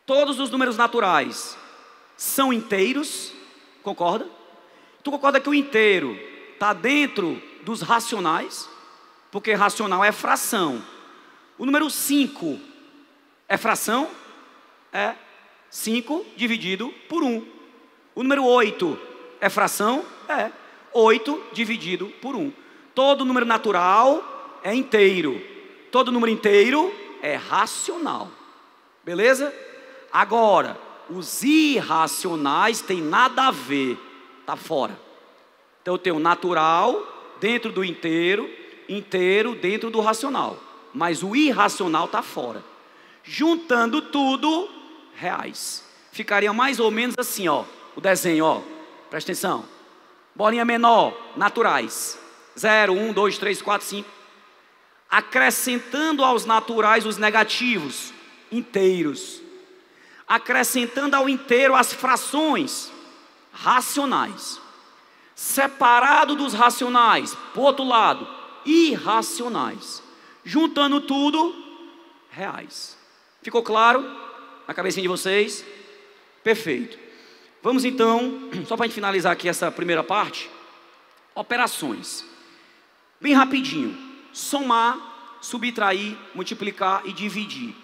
Todos os números naturais são inteiros, concorda? Tu concorda que o inteiro está dentro dos racionais? Porque racional é fração. O número 5 é fração? É 5 dividido por 1. O número 8 é fração? É 8 dividido por 1. Todo número natural é inteiro. Todo número inteiro é racional. Beleza? Agora, os irracionais têm nada a ver. Está fora. Então eu tenho natural dentro do inteiro, inteiro dentro do racional. Mas o irracional está fora. Juntando tudo, reais. Ficaria mais ou menos assim, ó. O desenho, ó. Presta atenção. Bolinha menor, naturais. 0, 1, 2, 3, 4, 5. Acrescentando aos naturais os negativos, inteiros. Acrescentando ao inteiro as frações, racionais. Separado dos racionais, por outro lado, irracionais. Juntando tudo, reais. Ficou claro na cabecinha de vocês? Perfeito. Vamos então, só para a gente finalizar aqui essa primeira parte, operações. Bem rapidinho. Somar, subtrair, multiplicar e dividir.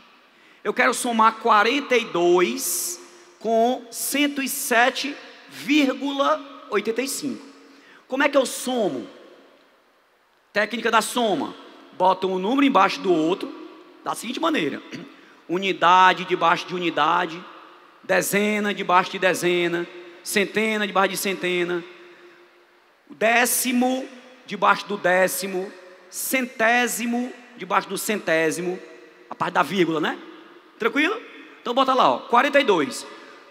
Eu quero somar 42 com 107,85. Como é que eu somo? Técnica da soma. Bota um número embaixo do outro, da seguinte maneira: unidade debaixo de unidade, dezena debaixo de dezena, centena debaixo de centena, décimo debaixo do décimo, centésimo debaixo do centésimo, a parte da vírgula, né? Tranquilo? Então bota lá, ó, 42.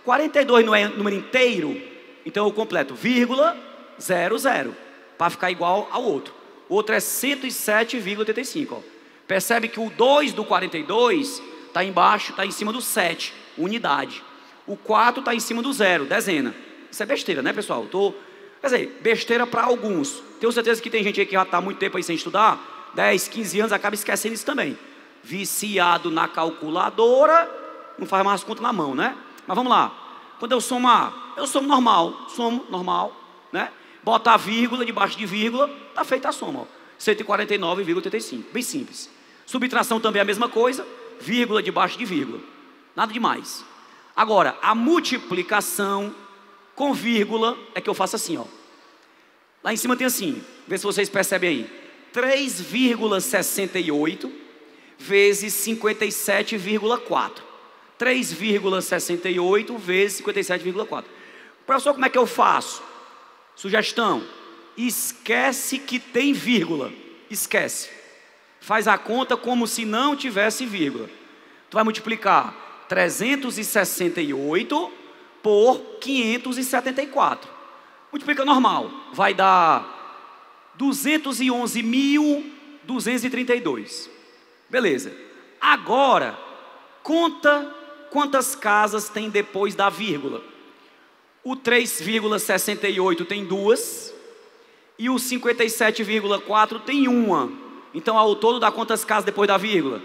42 não é número inteiro, então eu completo vírgula, 00, para ficar igual ao outro. O outro é 107,85, ó. Percebe que o 2 do 42 está embaixo, está em cima do 7, unidade. O 4 está em cima do 0, dezena. Isso é besteira, né, pessoal? Quer dizer, besteira para alguns. Tenho certeza que tem gente aí que já está há muito tempo aí sem estudar, 10, 15 anos, acaba esquecendo isso também. Viciado na calculadora, não faz mais conta na mão, né? Mas vamos lá. Quando eu somar, eu somo normal, né? Bota a vírgula debaixo de vírgula, está feita a soma, ó. 149,85, bem simples. Subtração também é a mesma coisa, vírgula debaixo de vírgula. Nada demais. Agora, a multiplicação com vírgula é que eu faço assim, ó. Lá em cima tem assim, vê se vocês percebem aí. 3,68 vezes 57,4. 3,68 vezes 57,4. Professor, como é que eu faço? Sugestão: esquece que tem vírgula. Esquece. Faz a conta como se não tivesse vírgula. Tu vai multiplicar 368 por 574. Multiplica normal. Vai dar 211.232. Beleza. Agora, conta quantas casas tem depois da vírgula. O 3,68 tem 2 e o 57,4 tem 1. Então, ao todo dá quantas casas depois da vírgula?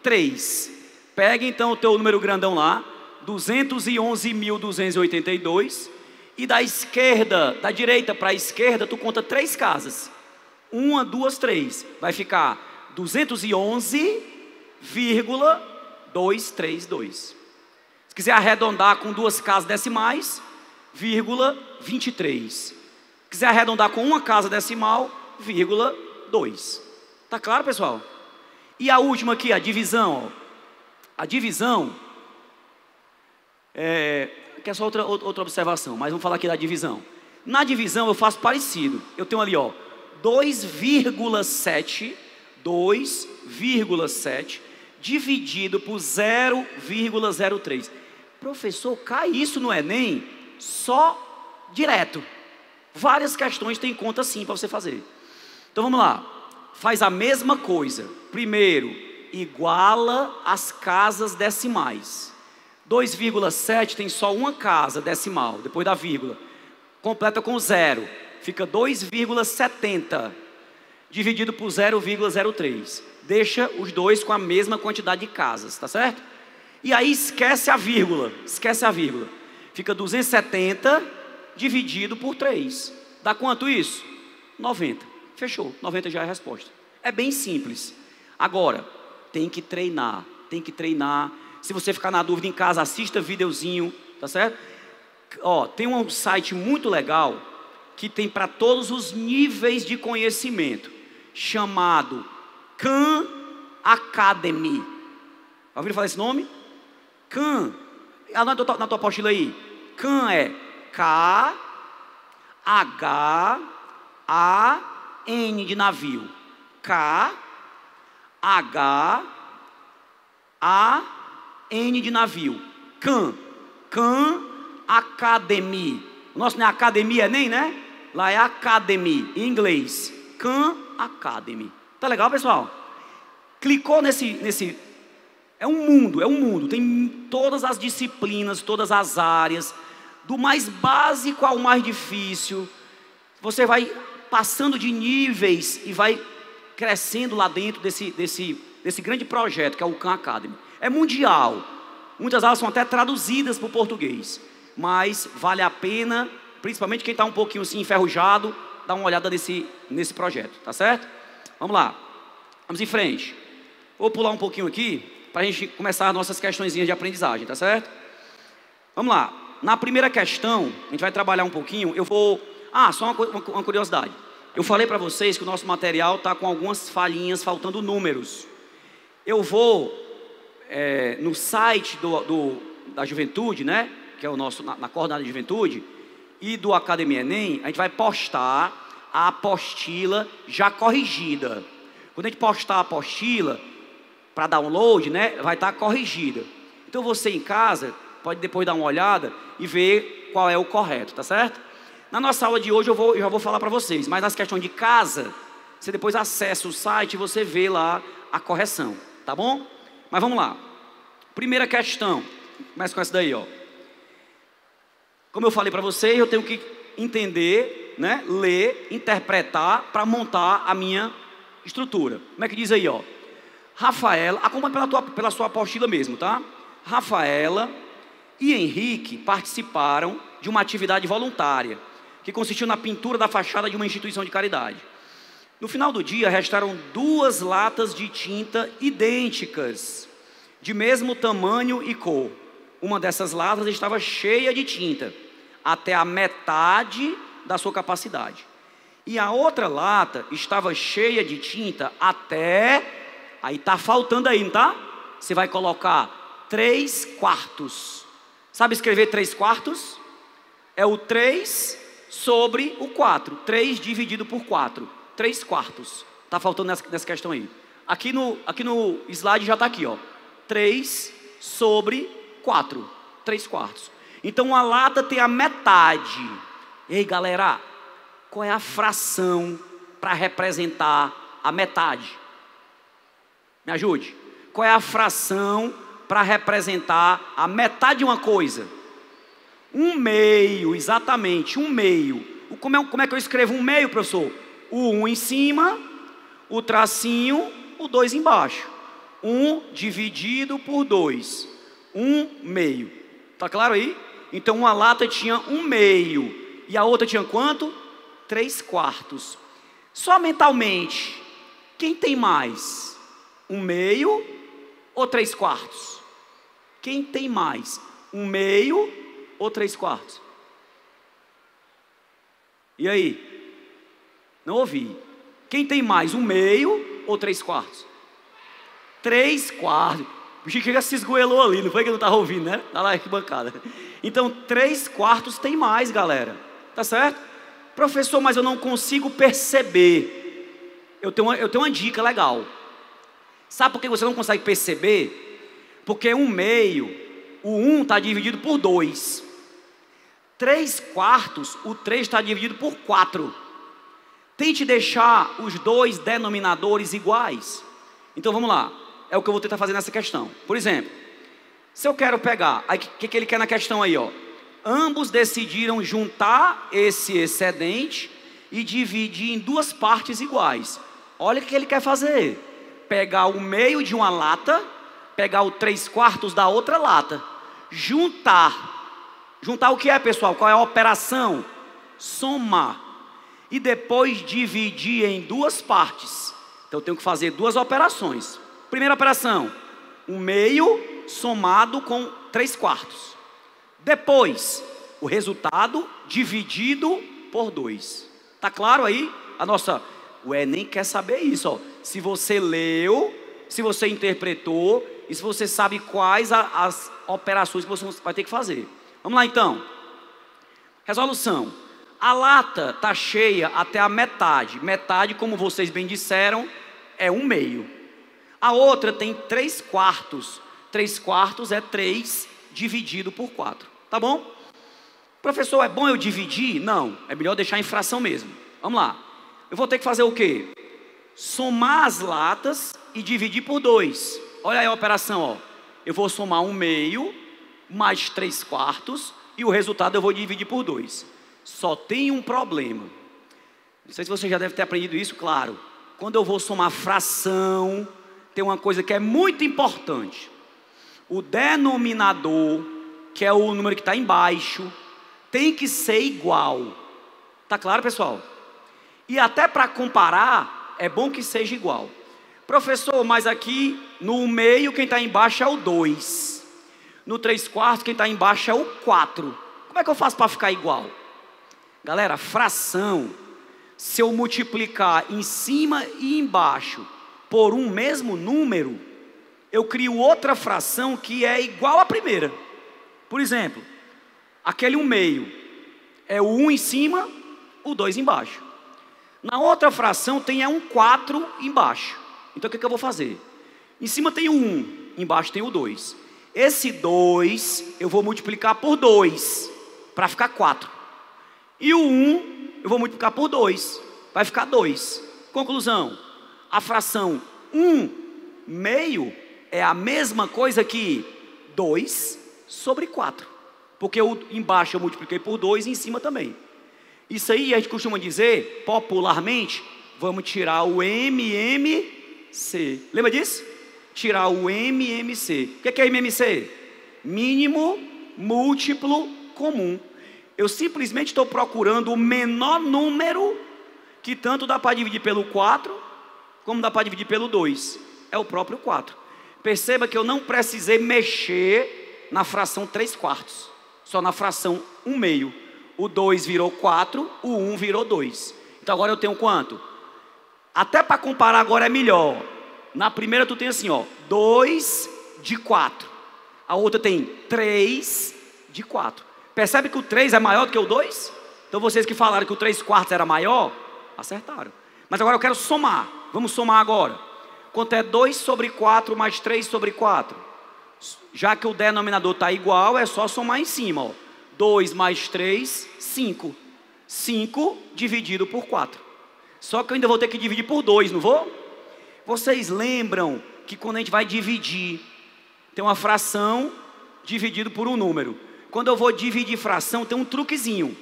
3. Pega então o teu número grandão lá, 211.282, e da direita para a esquerda, tu conta 3 casas. 1, 2, 3. Vai ficar 211,232. Se quiser arredondar com 2 casas decimais, vírgula 23. Se quiser arredondar com uma casa decimal, vírgula 2. Tá claro, pessoal? E a última aqui, a divisão. A divisão que é só outra observação, mas vamos falar aqui da divisão. Na divisão eu faço parecido. Eu tenho ali, ó, 2,7 dividido por 0,03. Professor, cai isso no Enem só direto. Várias questões tem conta sim para você fazer. Então vamos lá. Faz a mesma coisa. Primeiro, iguala as casas decimais. 2,7 tem só uma casa decimal, depois da vírgula. Completa com 0. Fica 2,70 dividido por 0,03. Deixa os dois com a mesma quantidade de casas, tá certo? E aí esquece a vírgula. Fica 270 dividido por 3. Dá quanto isso? 90. Fechou. 90 já é a resposta. É bem simples. Agora, tem que treinar. Se você ficar na dúvida em casa, assista videozinho, tá certo? Ó, tem um site muito legal que tem para todos os níveis de conhecimento, chamado Khan Academy. Ouviram falar esse nome? Khan. Na tua apostila aí. Khan é K-H-A-N de navio. K-H-A-N de navio. Khan Academy. O nosso não é academia nem, né? Lá é Academy, em inglês. Khan Academy. Tá legal, pessoal? Clicou nesse... É um mundo. Tem todas as disciplinas, todas as áreas, do mais básico ao mais difícil. Você vai passando de níveis e vai crescendo lá dentro desse grande projeto que é o Khan Academy. É mundial. Muitas aulas são até traduzidas para o português. Mas vale a pena, principalmente quem está um pouquinho assim enferrujado, dar uma olhada nesse projeto, tá certo? Vamos lá, vamos em frente. Vou pular um pouquinho aqui, para a gente começar as nossas questõezinhas de aprendizagem, tá certo? Vamos lá, na primeira questão, a gente vai trabalhar um pouquinho, só uma curiosidade. Eu falei para vocês que o nosso material está com algumas falhinhas, faltando números. Eu vou, no site da Juventude, né? Que é o nosso, na coordenada de juventude, e do Academia Enem, a gente vai postar a apostila já corrigida. Quando a gente postar a apostila, para download, né, vai estar corrigida. Então você em casa, pode depois dar uma olhada e ver qual é o correto, tá certo? Na nossa aula de hoje eu já vou falar para vocês, mas nas questões de casa, você depois acessa o site e você vê lá a correção, tá bom? Mas vamos lá. Primeira questão, começa com essa daí, ó. Como eu falei para vocês, eu tenho que entender, né, ler, interpretar para montar a minha estrutura. Como é que diz aí, ó? Rafaela, acompanha pela sua apostila mesmo, tá? Rafaela e Henrique participaram de uma atividade voluntária que consistiu na pintura da fachada de uma instituição de caridade. No final do dia, restaram 2 latas de tinta idênticas, de mesmo tamanho e cor. Uma dessas latas estava cheia de tinta, até a metade da sua capacidade. E a outra lata estava cheia de tinta até... Aí está faltando aí, não tá? Você vai colocar 3/4. Sabe escrever 3/4? É o 3 sobre o 4. 3 dividido por 4. 3/4. Está faltando nessa questão aí. Aqui no slide já está aqui, ó. 3 sobre 4. 3/4. Então uma lata tem a metade. Ei, galera, qual é a fração para representar a metade? Me ajude. Qual é a fração para representar a metade de uma coisa? 1/2, exatamente, 1/2. Como é que eu escrevo 1/2, professor? O 1 em cima, o tracinho, o 2 embaixo. 1 dividido por 2. 1/2. Tá claro aí? Então uma lata tinha 1/2. E a outra tinha quanto? 3/4. Só mentalmente, quem tem mais? 1/2 ou 3/4? Quem tem mais? 1/2 ou 3/4? E aí? Não ouvi. Quem tem mais? 1/2 ou 3/4? 3/4. O Chico já se esgoelou ali, não foi que eu não estava ouvindo, né? Tá lá, que bancada. Então 3/4 tem mais, galera. Tá certo? Professor, mas eu não consigo perceber. Eu tenho uma dica legal. Sabe por que você não consegue perceber? Porque 1/2, o 1 está dividido por 2. 3/4, o 3 está dividido por 4. Tente deixar os dois denominadores iguais. Então vamos lá. É o que eu vou tentar fazer nessa questão. Por exemplo, se eu quero pegar, o que ele quer na questão aí, ó? Ambos decidiram juntar esse excedente e dividir em 2 partes iguais. Olha o que ele quer fazer. Pegar o meio de uma lata, pegar o 3/4 da outra lata, juntar. Juntar o que é, pessoal? Qual é a operação? Somar. E depois dividir em 2 partes. Então eu tenho que fazer 2 operações. Primeira operação, 1/2 somado com 3/4. Depois, o resultado dividido por 2. Tá claro aí? O Enem quer saber isso, ó. Se você leu, se você interpretou e se você sabe quais as operações que você vai ter que fazer. Vamos lá então. Resolução. A lata está cheia até a metade. Metade, como vocês bem disseram, é 1/2. A outra tem 3/4. 3/4 é 3 dividido por 4. Tá bom? Professor, é bom eu dividir? Não, é melhor deixar em fração mesmo. Vamos lá. Eu vou ter que fazer o quê? Somar as latas e dividir por 2. Olha aí a operação, ó. Eu vou somar 1/2 mais 3/4 e o resultado eu vou dividir por 2. Só tem um problema. Não sei se você já deve ter aprendido isso, claro. Quando eu vou somar fração, tem uma coisa que é muito importante. O denominador, que é o número que está embaixo, tem que ser igual. Tá claro, pessoal? E até para comparar, é bom que seja igual. Professor, mas aqui no meio quem está embaixo é o 2. No 3/4 quem está embaixo é o 4. Como é que eu faço para ficar igual? Galera, fração, se eu multiplicar em cima e embaixo por um mesmo número, eu crio outra fração que é igual à primeira. Por exemplo, aquele 1/2 é o 1 em cima, o 2 embaixo. Na outra fração tem um 4 embaixo. Então o que eu vou fazer? Em cima tem o 1, embaixo tem o 2. Esse 2 eu vou multiplicar por 2 para ficar 4. E o 1 eu vou multiplicar por 2, vai ficar 2. Conclusão, a fração 1/2 é a mesma coisa que 2 sobre 4. Porque embaixo eu multipliquei por 2 e em cima também. Isso aí a gente costuma dizer, popularmente, vamos tirar o MMC. Lembra disso? Tirar o MMC. O que é MMC? Mínimo múltiplo comum. Eu simplesmente estou procurando o menor número que tanto dá para dividir pelo 4, como dá para dividir pelo 2. É o próprio 4. Perceba que eu não precisei mexer na fração 3/4, só na fração 1/2. O 2 virou 4, o 1 virou 2. Então agora eu tenho quanto? Até para comparar agora é melhor. Na primeira tu tem assim, ó, 2 de 4. A outra tem 3 de 4. Percebe que o 3 é maior do que o 2? Então vocês que falaram que o 3/4 era maior, acertaram. Mas agora eu quero somar. Vamos somar agora. Quanto é 2 sobre 4 mais 3 sobre 4? Já que o denominador está igual, é só somar em cima, ó. 2 mais 3, 5. 5 dividido por 4. Só que eu ainda vou ter que dividir por 2, não vou? Vocês lembram que quando a gente vai dividir, tem uma fração dividido por um número. Quando eu vou dividir fração, tem um truquezinho.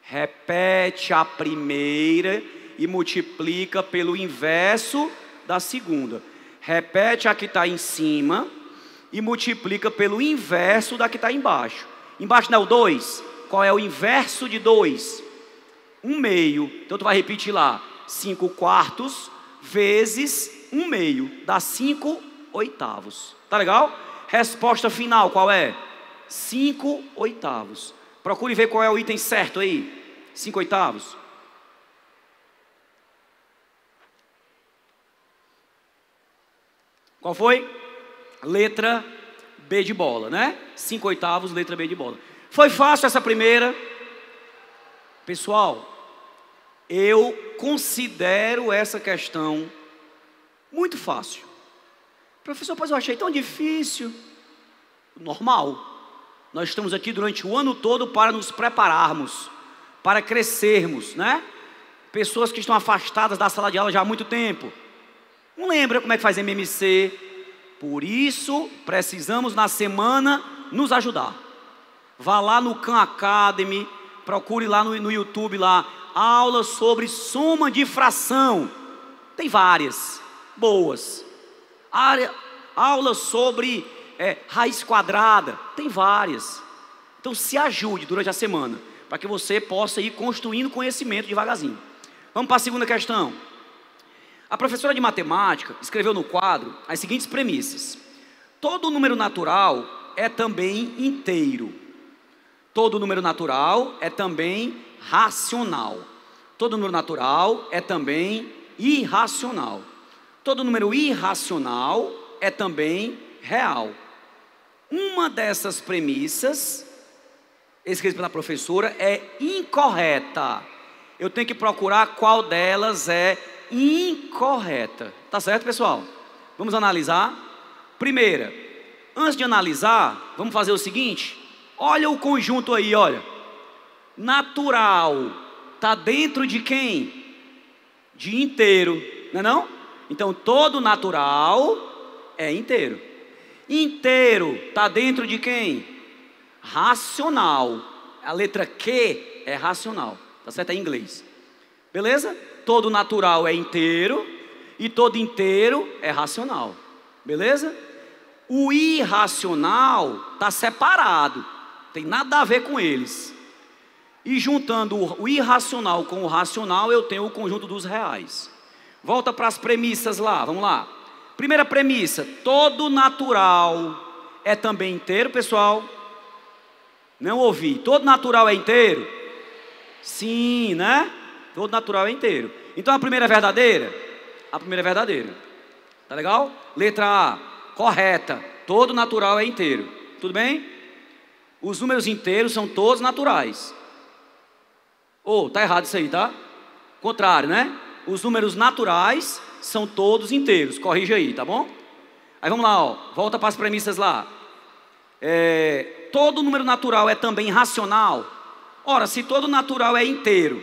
Repete a primeira e multiplica pelo inverso da segunda. Repete a que está em cima e multiplica pelo inverso da que está embaixo. Embaixo não é o 2? Qual é o inverso de 2? 1/2. Então tu vai repetir lá. 5/4 vezes 1/2. Dá 5/8. Tá legal? Resposta final qual é? 5/8. Procure ver qual é o item certo aí. 5/8. Qual foi? Letra B de bola, né? 5/8, letra B de bola. Foi fácil essa primeira? Pessoal, eu considero essa questão muito fácil. Professor, pois eu achei tão difícil. Normal. Nós estamos aqui durante o ano todo para nos prepararmos, para crescermos, né? Pessoas que estão afastadas da sala de aula já há muito tempo. Não lembra como é que faz MMC? Por isso, precisamos na semana nos ajudar. Vá lá no Khan Academy, procure lá no YouTube lá, aulas sobre soma de fração. Tem várias, boas. Aulas sobre raiz quadrada, tem várias. Então se ajude durante a semana, para que você possa ir construindo conhecimento devagarzinho. Vamos para a segunda questão. A professora de matemática escreveu no quadro as seguintes premissas. Todo número natural é também inteiro. Todo número natural é também racional. Todo número natural é também irracional. Todo número irracional é também real. Uma dessas premissas, escrita pela professora, é incorreta. Eu tenho que procurar qual delas é incorreta. Tá certo, pessoal? Vamos analisar. Primeira, antes de analisar, vamos fazer o seguinte. Olha o conjunto aí, olha. Natural está dentro de quem? De inteiro, não é não? Então todo natural é inteiro. Inteiro está dentro de quem? Racional. A letra Q é racional. Tá certo? É em inglês. Beleza? Todo natural é inteiro e todo inteiro é racional. Beleza? O irracional está separado. Tem nada a ver com eles. E juntando o irracional com o racional, eu tenho o conjunto dos reais. Volta para as premissas lá, vamos lá. Primeira premissa, todo natural é também inteiro, pessoal? Não ouvi. Todo natural é inteiro? Sim, né? Todo natural é inteiro. Então a primeira é verdadeira? A primeira é verdadeira. Tá legal? Letra A, correta. Todo natural é inteiro. Tudo bem? Os números inteiros são todos naturais. Tá errado isso aí, tá? Contrário, né? Os números naturais são todos inteiros. Corrija aí, tá bom? Aí vamos lá, ó. Volta para as premissas lá. Todo número natural é também racional. Ora, se todo natural é inteiro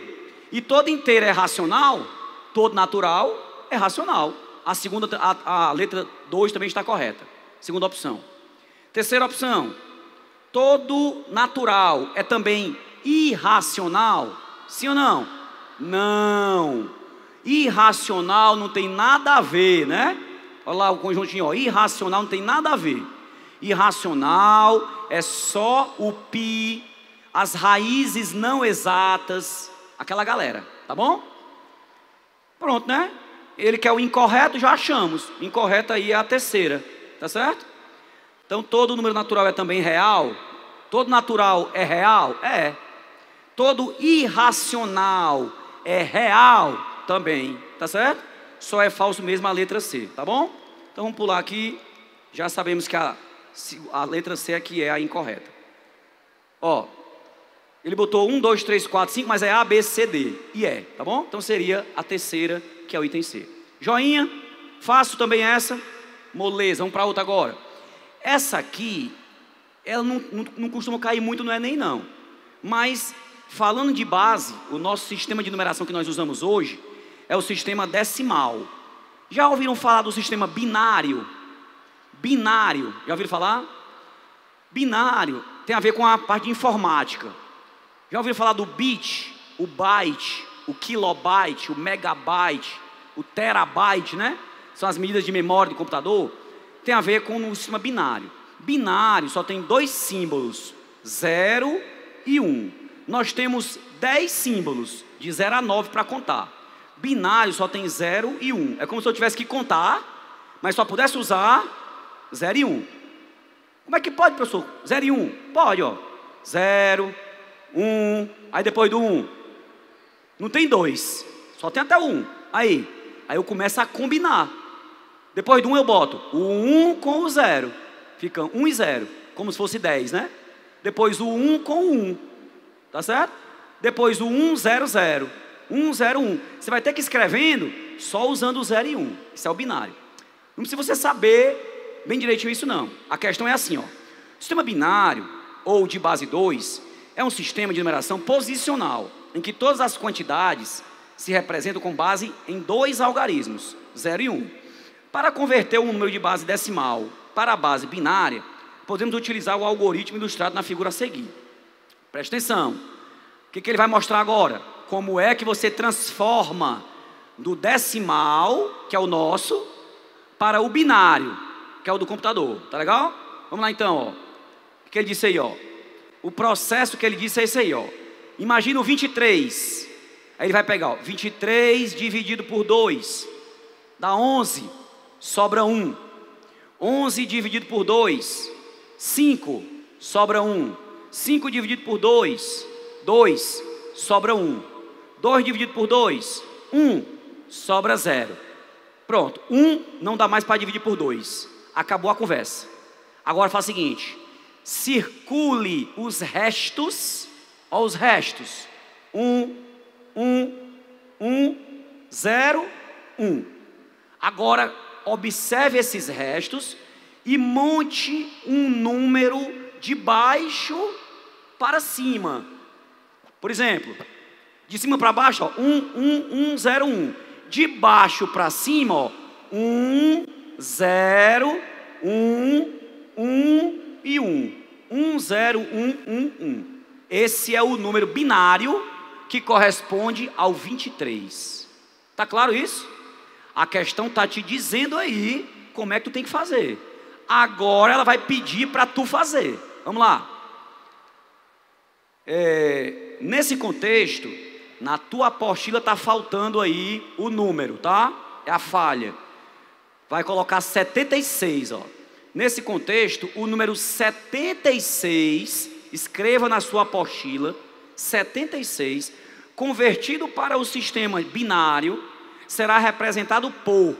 e todo inteiro é racional, todo natural é racional. A letra 2 também está correta. Segunda opção. Terceira opção. Todo natural é também irracional. Sim ou não? Não. Irracional não tem nada a ver, né? Olha lá o conjuntinho, ó. Irracional não tem nada a ver. Irracional é só o pi, as raízes não exatas, aquela galera, tá bom? Pronto, né? Ele quer o incorreto, já achamos. Incorreto aí é a terceira, tá certo? Então todo número natural é também real? Todo natural é real? É. Todo irracional é real também, tá certo? Só é falso mesmo a letra C, tá bom? Então vamos pular aqui. Já sabemos que a letra C aqui é a incorreta. Ó, ele botou 1, 2, 3, 4, 5, mas é A, B, C, D. E é, tá bom? Então seria a terceira, que é o item C. Joinha, fácil também essa. Moleza, vamos para outra agora. Essa aqui, ela não costuma cair muito no Enem não. Mas, falando de base, o nosso sistema de numeração que nós usamos hoje é o sistema decimal. Já ouviram falar do sistema binário? Binário, já ouviram falar? Binário tem a ver com a parte de informática. Já ouviram falar do bit, o byte, o kilobyte, o megabyte, o terabyte, né? São as medidas de memória do computador. Tem a ver com o sistema binário. Binário só tem 2 símbolos, 0 e 1. Nós temos 10 símbolos, de 0 a 9 para contar. Binário só tem 0 e 1. É como se eu tivesse que contar, mas só pudesse usar 0 e 1. Como é que pode, professor? 0 e 1? Pode, ó. 0, 1, aí depois do 1. Não tem 2, só tem até o 1. Aí eu começo a combinar. Depois do 1 eu boto o 1 com o 0. Fica 1 e 0, como se fosse 10, né? Depois o 1 com o 1. Tá certo? Depois o 1, 0, 0. 1, 0, 1. Você vai ter que ir escrevendo só usando o 0 e 1. Isso é o binário. Não precisa você saber bem direitinho isso não. A questão é assim, ó. O sistema binário, ou de base 2, é um sistema de numeração posicional, em que todas as quantidades se representam com base em 2 algarismos, 0 e 1. Para converter um número de base decimal para a base binária, podemos utilizar o algoritmo ilustrado na figura a seguir. Presta atenção. O que ele vai mostrar agora? Como é que você transforma do decimal, que é o nosso, para o binário, que é o do computador. Tá legal? Vamos lá então, ó. O que ele disse aí, ó? O processo que ele disse é esse aí, ó. Imagina o 23. Aí ele vai pegar, ó, 23 dividido por 2 dá 11, sobra 1. 11 dividido por 2, 5, sobra 1. 5 dividido por 2, 2, sobra 1. 2 dividido por 2, 1, sobra 0. Pronto, 1 não dá mais para dividir por 2. Acabou a conversa. Agora faz o seguinte: circule os restos, ó, os restos. 1, 0, 1. Agora observe esses restos e monte um número de baixo para cima. Por exemplo, de cima para baixo, ó, 1, 0, 1. De baixo para cima, ó, 1, 0, 1 e 1. 1, 0, 1. Esse é o número binário que corresponde ao 23. Tá claro isso? A questão está te dizendo aí como é que tu tem que fazer. Agora ela vai pedir para tu fazer. Vamos lá. Nesse contexto, na tua apostila está faltando aí o número, tá? É a falha. Vai colocar 76, ó. Nesse contexto, o número 76, escreva na sua apostila, 76, convertido para o sistema binário, será representado por.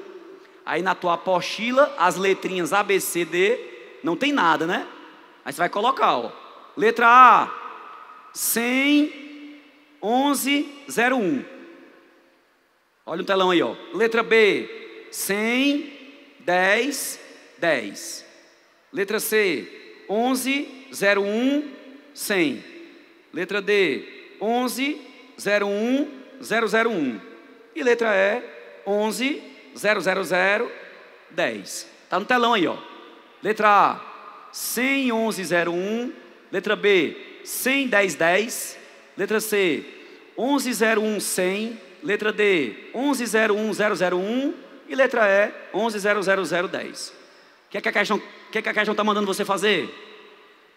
Aí na tua apostila, as letrinhas A, B, C, D, não tem nada, né? Aí você vai colocar, ó. Letra A, 100, 11, 01. Olha o telão aí, ó. Letra B, 100, 10, 10. Letra C, 11, 01, 100. Letra D, 11, 01, 001. E letra E, 11, 000, 10. Está no telão aí, ó. Letra A, 100, 11, 01. Letra B, 100, 10, 10. Letra C, 11, 01, 100. Letra D, 11, 01, 001. E letra E, 11, 000, 10. O que é que a questão está mandando você fazer?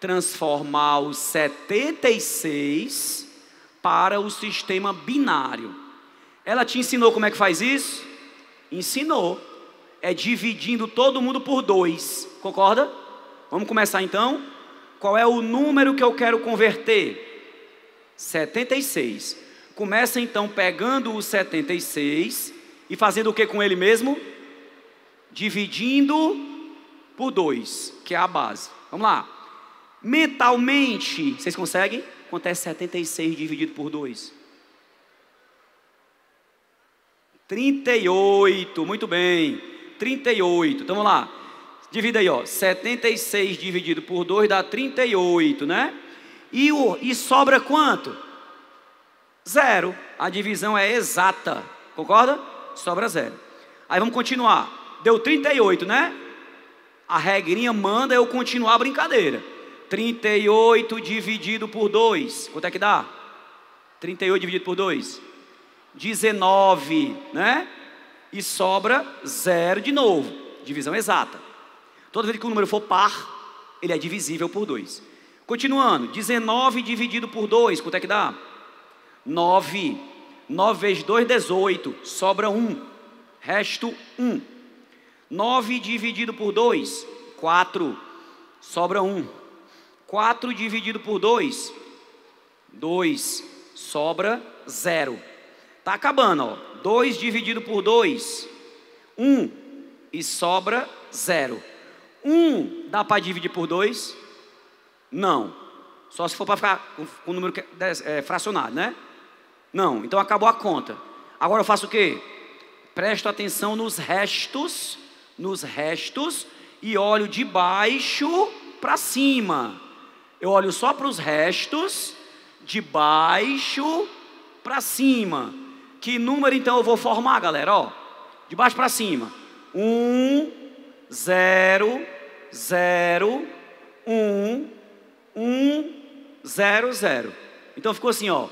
Transformar os 76 para o sistema binário. Ela te ensinou como é que faz isso? Ensinou. É dividindo todo mundo por 2. Concorda? Vamos começar então? Qual é o número que eu quero converter? 76. Começa então pegando o 76 e fazendo o que com ele mesmo? Dividindo por 2, que é a base. Vamos lá. Mentalmente, vocês conseguem? Quanto é 76 dividido por 2? 38, muito bem. 38, então vamos lá. Divida aí, ó. 76 dividido por 2 dá 38, né? E sobra quanto? 0. A divisão é exata, concorda? Sobra 0. Aí vamos continuar. Deu 38, né? A regrinha manda eu continuar a brincadeira. 38 dividido por 2. Quanto é que dá? 38 dividido por 2. 19, né? E sobra 0 de novo. Divisão exata. Toda vez que o número for par, ele é divisível por 2. Continuando. 19 dividido por 2. Quanto é que dá? 9. 9 vezes 2, 18. Sobra 1. Resto 1. 9 dividido por 2. 4. Sobra 1. 4 dividido por 2. 2. Sobra 0. Tá acabando, ó. 2 dividido por 2. 1. E sobra 0. 1 dá para dividir por 2? Não. Só se for para ficar com o número fracionado, né? Não. Então acabou a conta. Agora eu faço o quê? Presto atenção nos restos. E olho de baixo para cima. Eu olho só para os restos. De baixo para cima. Que número então eu vou formar, galera? Ó, de baixo para cima. 1, 0, 0, 1, 1, 0, 0. Então ficou assim, ó.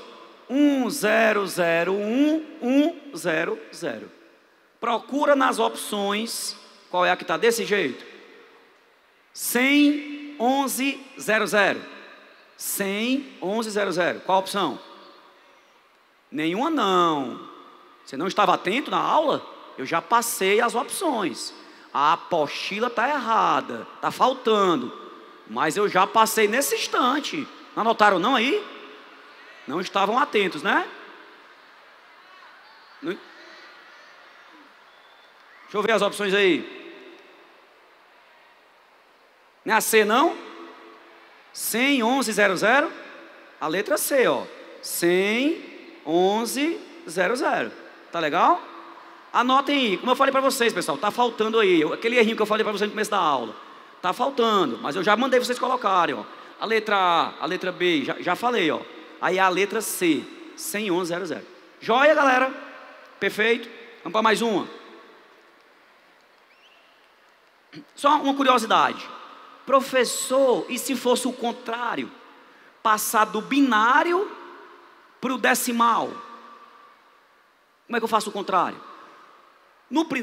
1, 0, 0, 1, 1, 0, 0. Procura nas opções. Qual é a que está desse jeito? 100, 11, 00. 100, 11, 00. Qual a opção? Nenhuma não. Você não estava atento na aula? Eu já passei as opções. A apostila está errada, está faltando. Mas eu já passei nesse instante. Não anotaram não aí? Não estavam atentos, né? Deixa eu ver as opções aí. Não é a C não? 100, 11, 00. A letra C, ó. 100, 11, 00. Tá legal? Anotem aí. Como eu falei para vocês, pessoal, tá faltando aí. Aquele errinho que eu falei para vocês no começo da aula. Tá faltando, mas eu já mandei vocês colocarem, ó. A letra A, a letra B, já falei, ó. Aí a letra C, 100, 11, 00. Joia, galera? Perfeito? Vamos para mais uma. Só uma curiosidade. Professor, e se fosse o contrário? Passar do binário para o decimal. Como é que eu faço o contrário?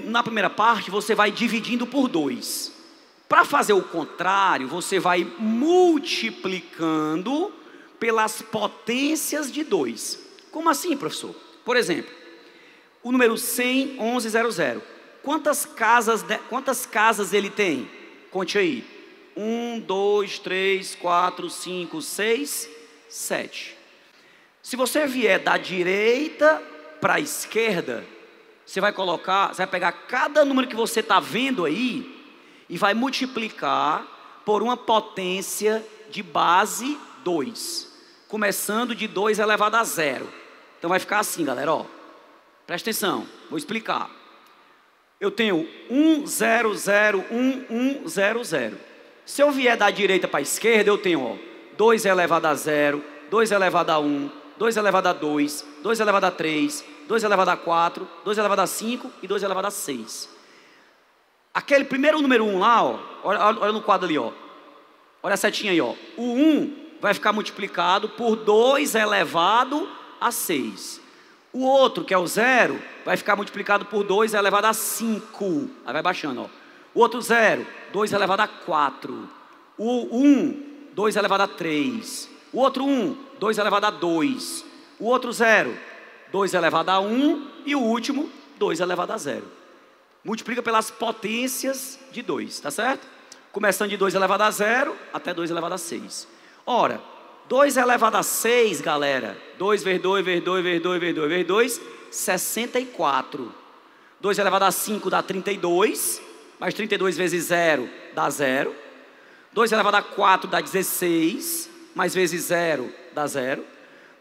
Na primeira parte, você vai dividindo por 2. Para fazer o contrário, você vai multiplicando pelas potências de 2. Como assim, professor? Por exemplo, o número 100, 11, 00. Quantas casas ele tem? Conte aí. 1, 2, 3, 4, 5, 6, 7. Se você vier da direita para a esquerda, você vai pegar cada número que você está vendo aí e vai multiplicar por uma potência de base 2, começando de 2 elevado a 0. Então vai ficar assim, galera, ó. Presta atenção, vou explicar. Eu tenho 1, 0, 0, 1, 1, 0, 0. Se eu vier da direita para a esquerda, eu tenho, ó, 2 elevado a 0, 2 elevado a 1, 2 elevado a 2, 2 elevado a 3, 2 elevado a 4, 2 elevado a 5 e 2 elevado a 6. Aquele primeiro número 1 lá, ó, olha no quadro ali, ó. Olha a setinha aí, ó. O 1 vai ficar multiplicado por 2 elevado a 6. O outro, que é o 0, vai ficar multiplicado por 2 elevado a 5. Aí vai baixando, ó. O outro 0, 2 elevado a 4. O 1, 2 elevado a 3. O outro 1, 2 elevado a 2. O outro 0, 2 elevado a 1 e o último 2 elevado a 0. Multiplica pelas potências de 2, tá certo? Começando de 2 elevado a 0 até 2 elevado a 6. Ora, 2 elevado a 6, galera, 2 vezes 2, vezes 2, vezes 2, vezes 2, vezes 2, 64. 2 elevado a 5 dá 32, mais 32 vezes 0 dá 0. 2 elevado a 4 dá 16, mais vezes 0 dá 0.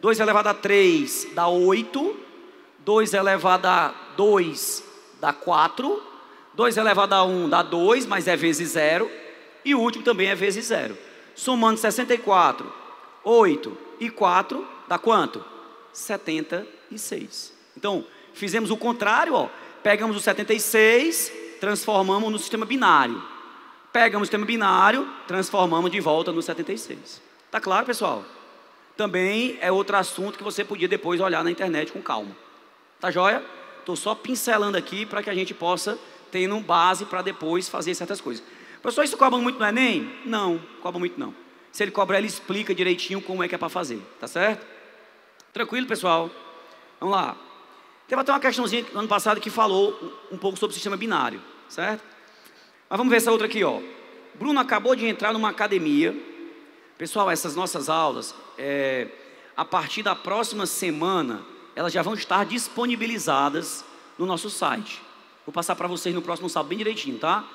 2 elevado a 3 dá 8. 2 elevado a 2 dá 4. 2 elevado a 1 dá 2, mas é vezes 0. E o último também é vezes 0. Somando 64, 8 e 4, dá quanto? 76. Então, fizemos o contrário, ó. Pegamos o 76, transformamos no sistema binário. Pegamos o sistema binário, transformamos de volta no 76. Tá claro, pessoal? Também é outro assunto que você podia depois olhar na internet com calma. Tá joia? Estou só pincelando aqui para que a gente possa ter uma base para depois fazer certas coisas. Professor, isso cobra muito no Enem? Não, cobra muito não. Se ele cobrar, ele explica direitinho como é que é para fazer, tá certo? Tranquilo, pessoal? Vamos lá. Teve até uma questãozinha no ano passado que falou um pouco sobre o sistema binário, certo? Mas vamos ver essa outra aqui, ó. Bruno acabou de entrar numa academia. Pessoal, essas nossas aulas, a partir da próxima semana, elas já vão estar disponibilizadas no nosso site. Vou passar para vocês no próximo sábado bem direitinho, tá?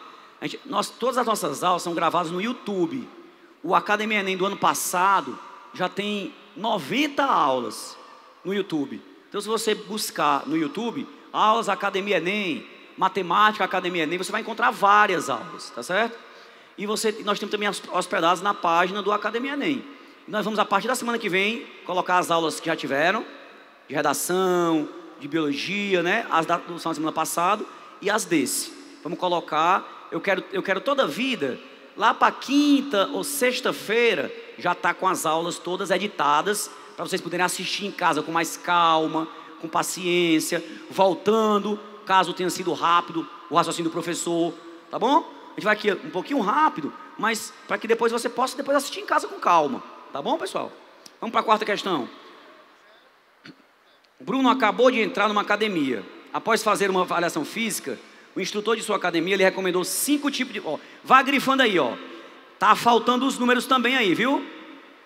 Todas as nossas aulas são gravadas no YouTube. O Academia Enem do ano passado já tem 90 aulas no YouTube. Então, se você buscar no YouTube, aulas Academia Enem, Matemática Academia Enem, você vai encontrar várias aulas, tá certo? E nós temos também hospedados na página do Academia Enem. E nós vamos, a partir da semana que vem, colocar as aulas que já tiveram, de redação, de biologia, né? As da semana passada e as desse. Vamos colocar, eu quero toda a vida, lá para quinta ou sexta-feira, já está com as aulas todas editadas, para vocês poderem assistir em casa com mais calma, com paciência, voltando, caso tenha sido rápido o raciocínio do professor, tá bom? A gente vai aqui um pouquinho rápido, mas para que depois você possa depois assistir em casa com calma, tá bom, pessoal? Vamos para a quarta questão. Bruno acabou de entrar numa academia. Após fazer uma avaliação física, o instrutor de sua academia lhe recomendou 5 tipos de... Ó, vá grifando aí, ó. Tá faltando os números também aí, viu?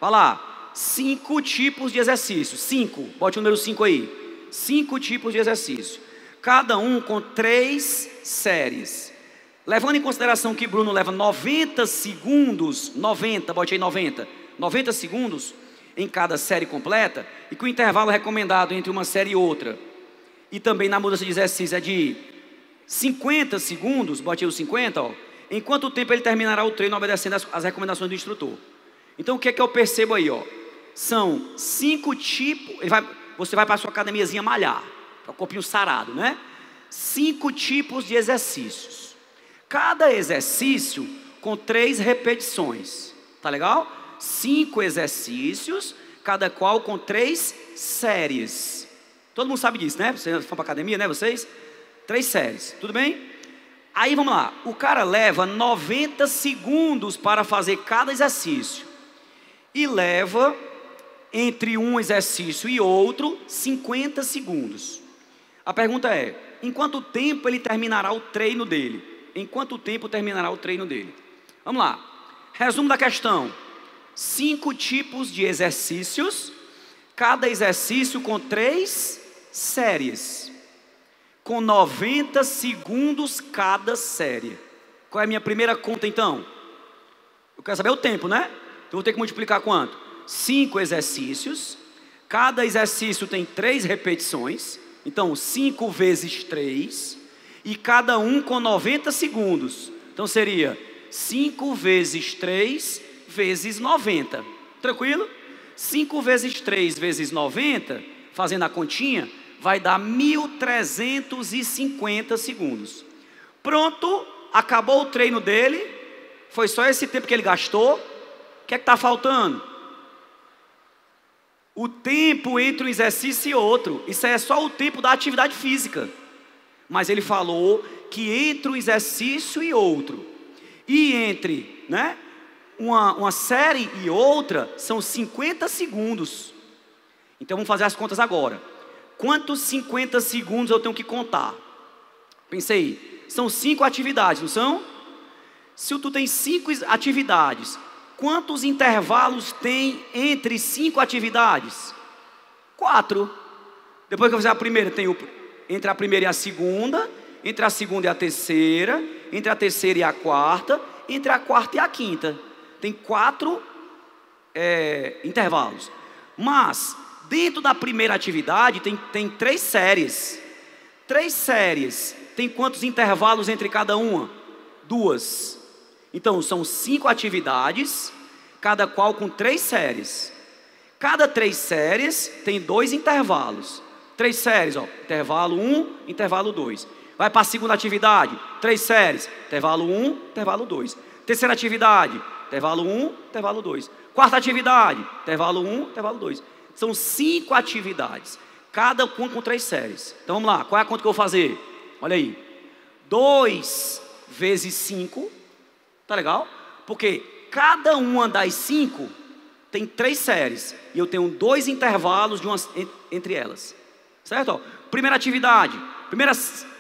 Vai lá. 5 tipos de exercício. 5. Bote o número 5 aí. 5 tipos de exercício. Cada um com 3 séries. Levando em consideração que Bruno leva 90 segundos, 90, bote aí 90 segundos em cada série completa, e que o intervalo recomendado entre uma série e outra, e também na mudança de exercício é de 50 segundos, bote aí os 50, ó, em quanto tempo ele terminará o treino obedecendo as recomendações do instrutor. Então o que é que eu percebo aí, ó? São 5 tipos, você vai para a sua academiazinha malhar, para o corpinho sarado, né? 5 tipos de exercícios. Cada exercício com 3 repetições, tá legal? 5 exercícios, cada qual com 3 séries. Todo mundo sabe disso, né? Vocês vão para a academia, né, vocês? 3 séries, tudo bem? Aí vamos lá, o cara leva 90 segundos para fazer cada exercício. E leva, entre um exercício e outro, 50 segundos. A pergunta é, em quanto tempo ele terminará o treino dele? Em quanto tempo terminará o treino dele? Vamos lá, resumo da questão. 5 tipos de exercícios, cada exercício com 3 séries, com 90 segundos cada série. Qual é a minha primeira conta então? Eu quero saber o tempo, né? Então vou ter que multiplicar quanto? 5 exercícios, cada exercício tem 3 repetições, então 5 vezes 3, e cada um com 90 segundos. Então seria 5 vezes 3 vezes 90, tranquilo? 5 vezes 3 vezes 90, fazendo a continha, vai dar 1.350 segundos. Pronto, acabou o treino dele, foi só esse tempo que ele gastou. O que é que está faltando? O tempo entre um exercício e outro. Isso é só o tempo da atividade física. Mas ele falou que entre um exercício e outro, e entre, né, uma série e outra, são 50 segundos. Então vamos fazer as contas agora. Quantos 50 segundos eu tenho que contar? Pensei, são 5 atividades, não são? Se tu tem 5 atividades, quantos intervalos tem entre 5 atividades? 4. Depois que eu fizer a primeira, tem entre a primeira e a segunda, entre a segunda e a terceira, entre a terceira e a quarta, entre a quarta e a quinta. Tem 4 intervalos. Mas, dentro da primeira atividade, tem 3 séries. 3 séries. Tem quantos intervalos entre cada uma? 2. Então, são 5 atividades, cada qual com 3 séries. Cada 3 séries tem 2 intervalos. 3 séries, ó, intervalo 1, intervalo 2. Vai para a segunda atividade, 3 séries, intervalo 1, intervalo 2. Terceira atividade, intervalo 1, intervalo 2. Quarta atividade, intervalo 1, intervalo 2. São 5 atividades, cada uma com 3 séries. Então vamos lá, qual é a conta que eu vou fazer? Olha aí, 2 vezes 5, tá legal? Porque cada uma das 5 tem 3 séries, e eu tenho 2 intervalos entre elas. Certo? Ó, primeira atividade,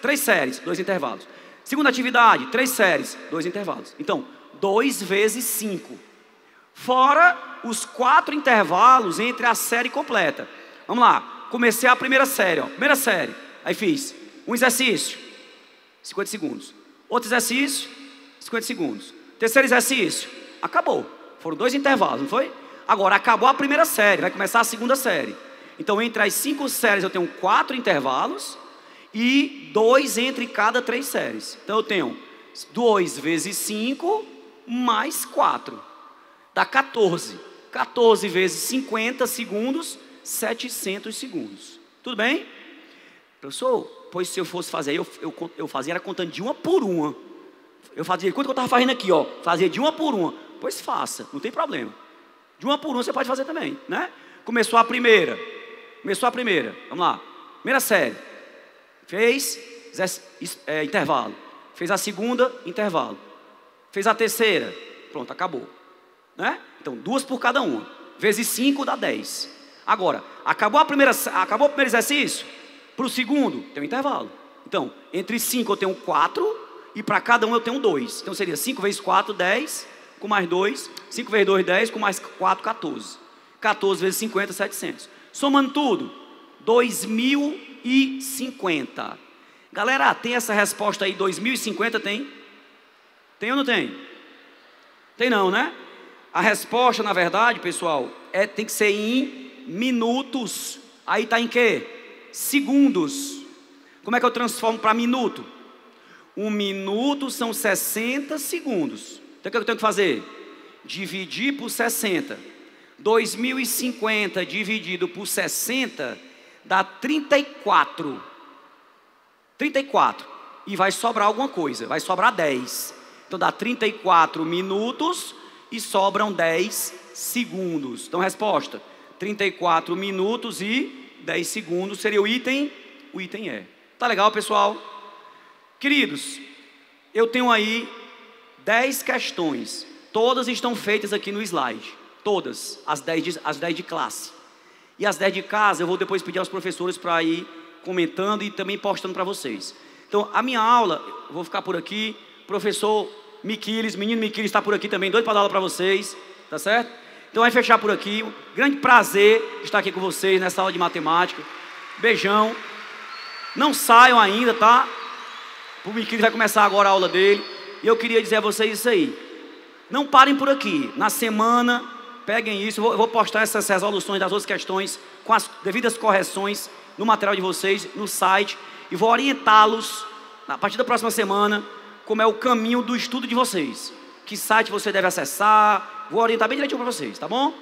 3 séries, 2 intervalos. Segunda atividade, 3 séries, 2 intervalos. Então, 2 vezes 5. Fora os 4 intervalos entre a série completa. Vamos lá, comecei a primeira série, ó. Primeira série, aí fiz um exercício, 50 segundos. Outro exercício, 50 segundos. Terceiro exercício, acabou. Foram 2 intervalos, não foi? Agora, acabou a primeira série, vai começar a segunda série. Então, entre as 5 séries eu tenho 4 intervalos e 2 entre cada 3 séries. Então, eu tenho 2 vezes 5 mais 4. Dá 14. 14 vezes 50 segundos, 700 segundos. Tudo bem? Professor, pois se eu fosse fazer, eu fazia era contando de uma por uma. Eu fazia, quanto que eu estava fazendo aqui, ó? Fazia de uma por uma. Pois faça, não tem problema. De uma por uma você pode fazer também, né? Começou a primeira, vamos lá. Primeira série, fez intervalo. Fez a segunda, intervalo. Fez a terceira, pronto, acabou, né? Então, 2 por cada uma, vezes 5 dá 10. Agora, acabou o primeiro exercício, para o segundo, tem um intervalo. Então, entre 5 eu tenho 4, e para cada um eu tenho 2. Então, seria 5 vezes 4, 10, com mais 2. 5 vezes 2, 10, com mais 4, 14. 14 vezes 50, 700. Somando tudo, 2050. Galera, tem essa resposta aí, 2050 tem? Tem ou não tem? Tem não, né? A resposta, na verdade, pessoal, tem que ser em minutos. Aí está em quê? Segundos. Como é que eu transformo para minuto? 1 minuto são 60 segundos. Então o que eu tenho que fazer? Dividir por 60. 2050 dividido por 60 dá 34. 34. E vai sobrar alguma coisa, vai sobrar 10. Então dá 34 minutos e sobram 10 segundos. Então resposta, 34 minutos e 10 segundos seria o item E. Tá legal, pessoal? Queridos, eu tenho aí 10 questões. Todas estão feitas aqui no slide. Todas, as 10 de classe. E as 10 de casa eu vou depois pedir aos professores para ir comentando e também postando para vocês. Então, a minha aula, eu vou ficar por aqui. Professor Miquiles, menino Miquiles está por aqui também, doido para dar aula para vocês, tá certo? Então, vai fechar por aqui. Um grande prazer estar aqui com vocês nessa aula de matemática. Beijão. Não saiam ainda, tá? O Miquiles vai começar agora a aula dele. E eu queria dizer a vocês isso aí. Não parem por aqui. Na semana, peguem isso. Eu vou postar essas resoluções das outras questões com as devidas correções no material de vocês, no site. E vou orientá-los, a partir da próxima semana, como é o caminho do estudo de vocês. Que site você deve acessar. Vou orientar bem direitinho para vocês, tá bom?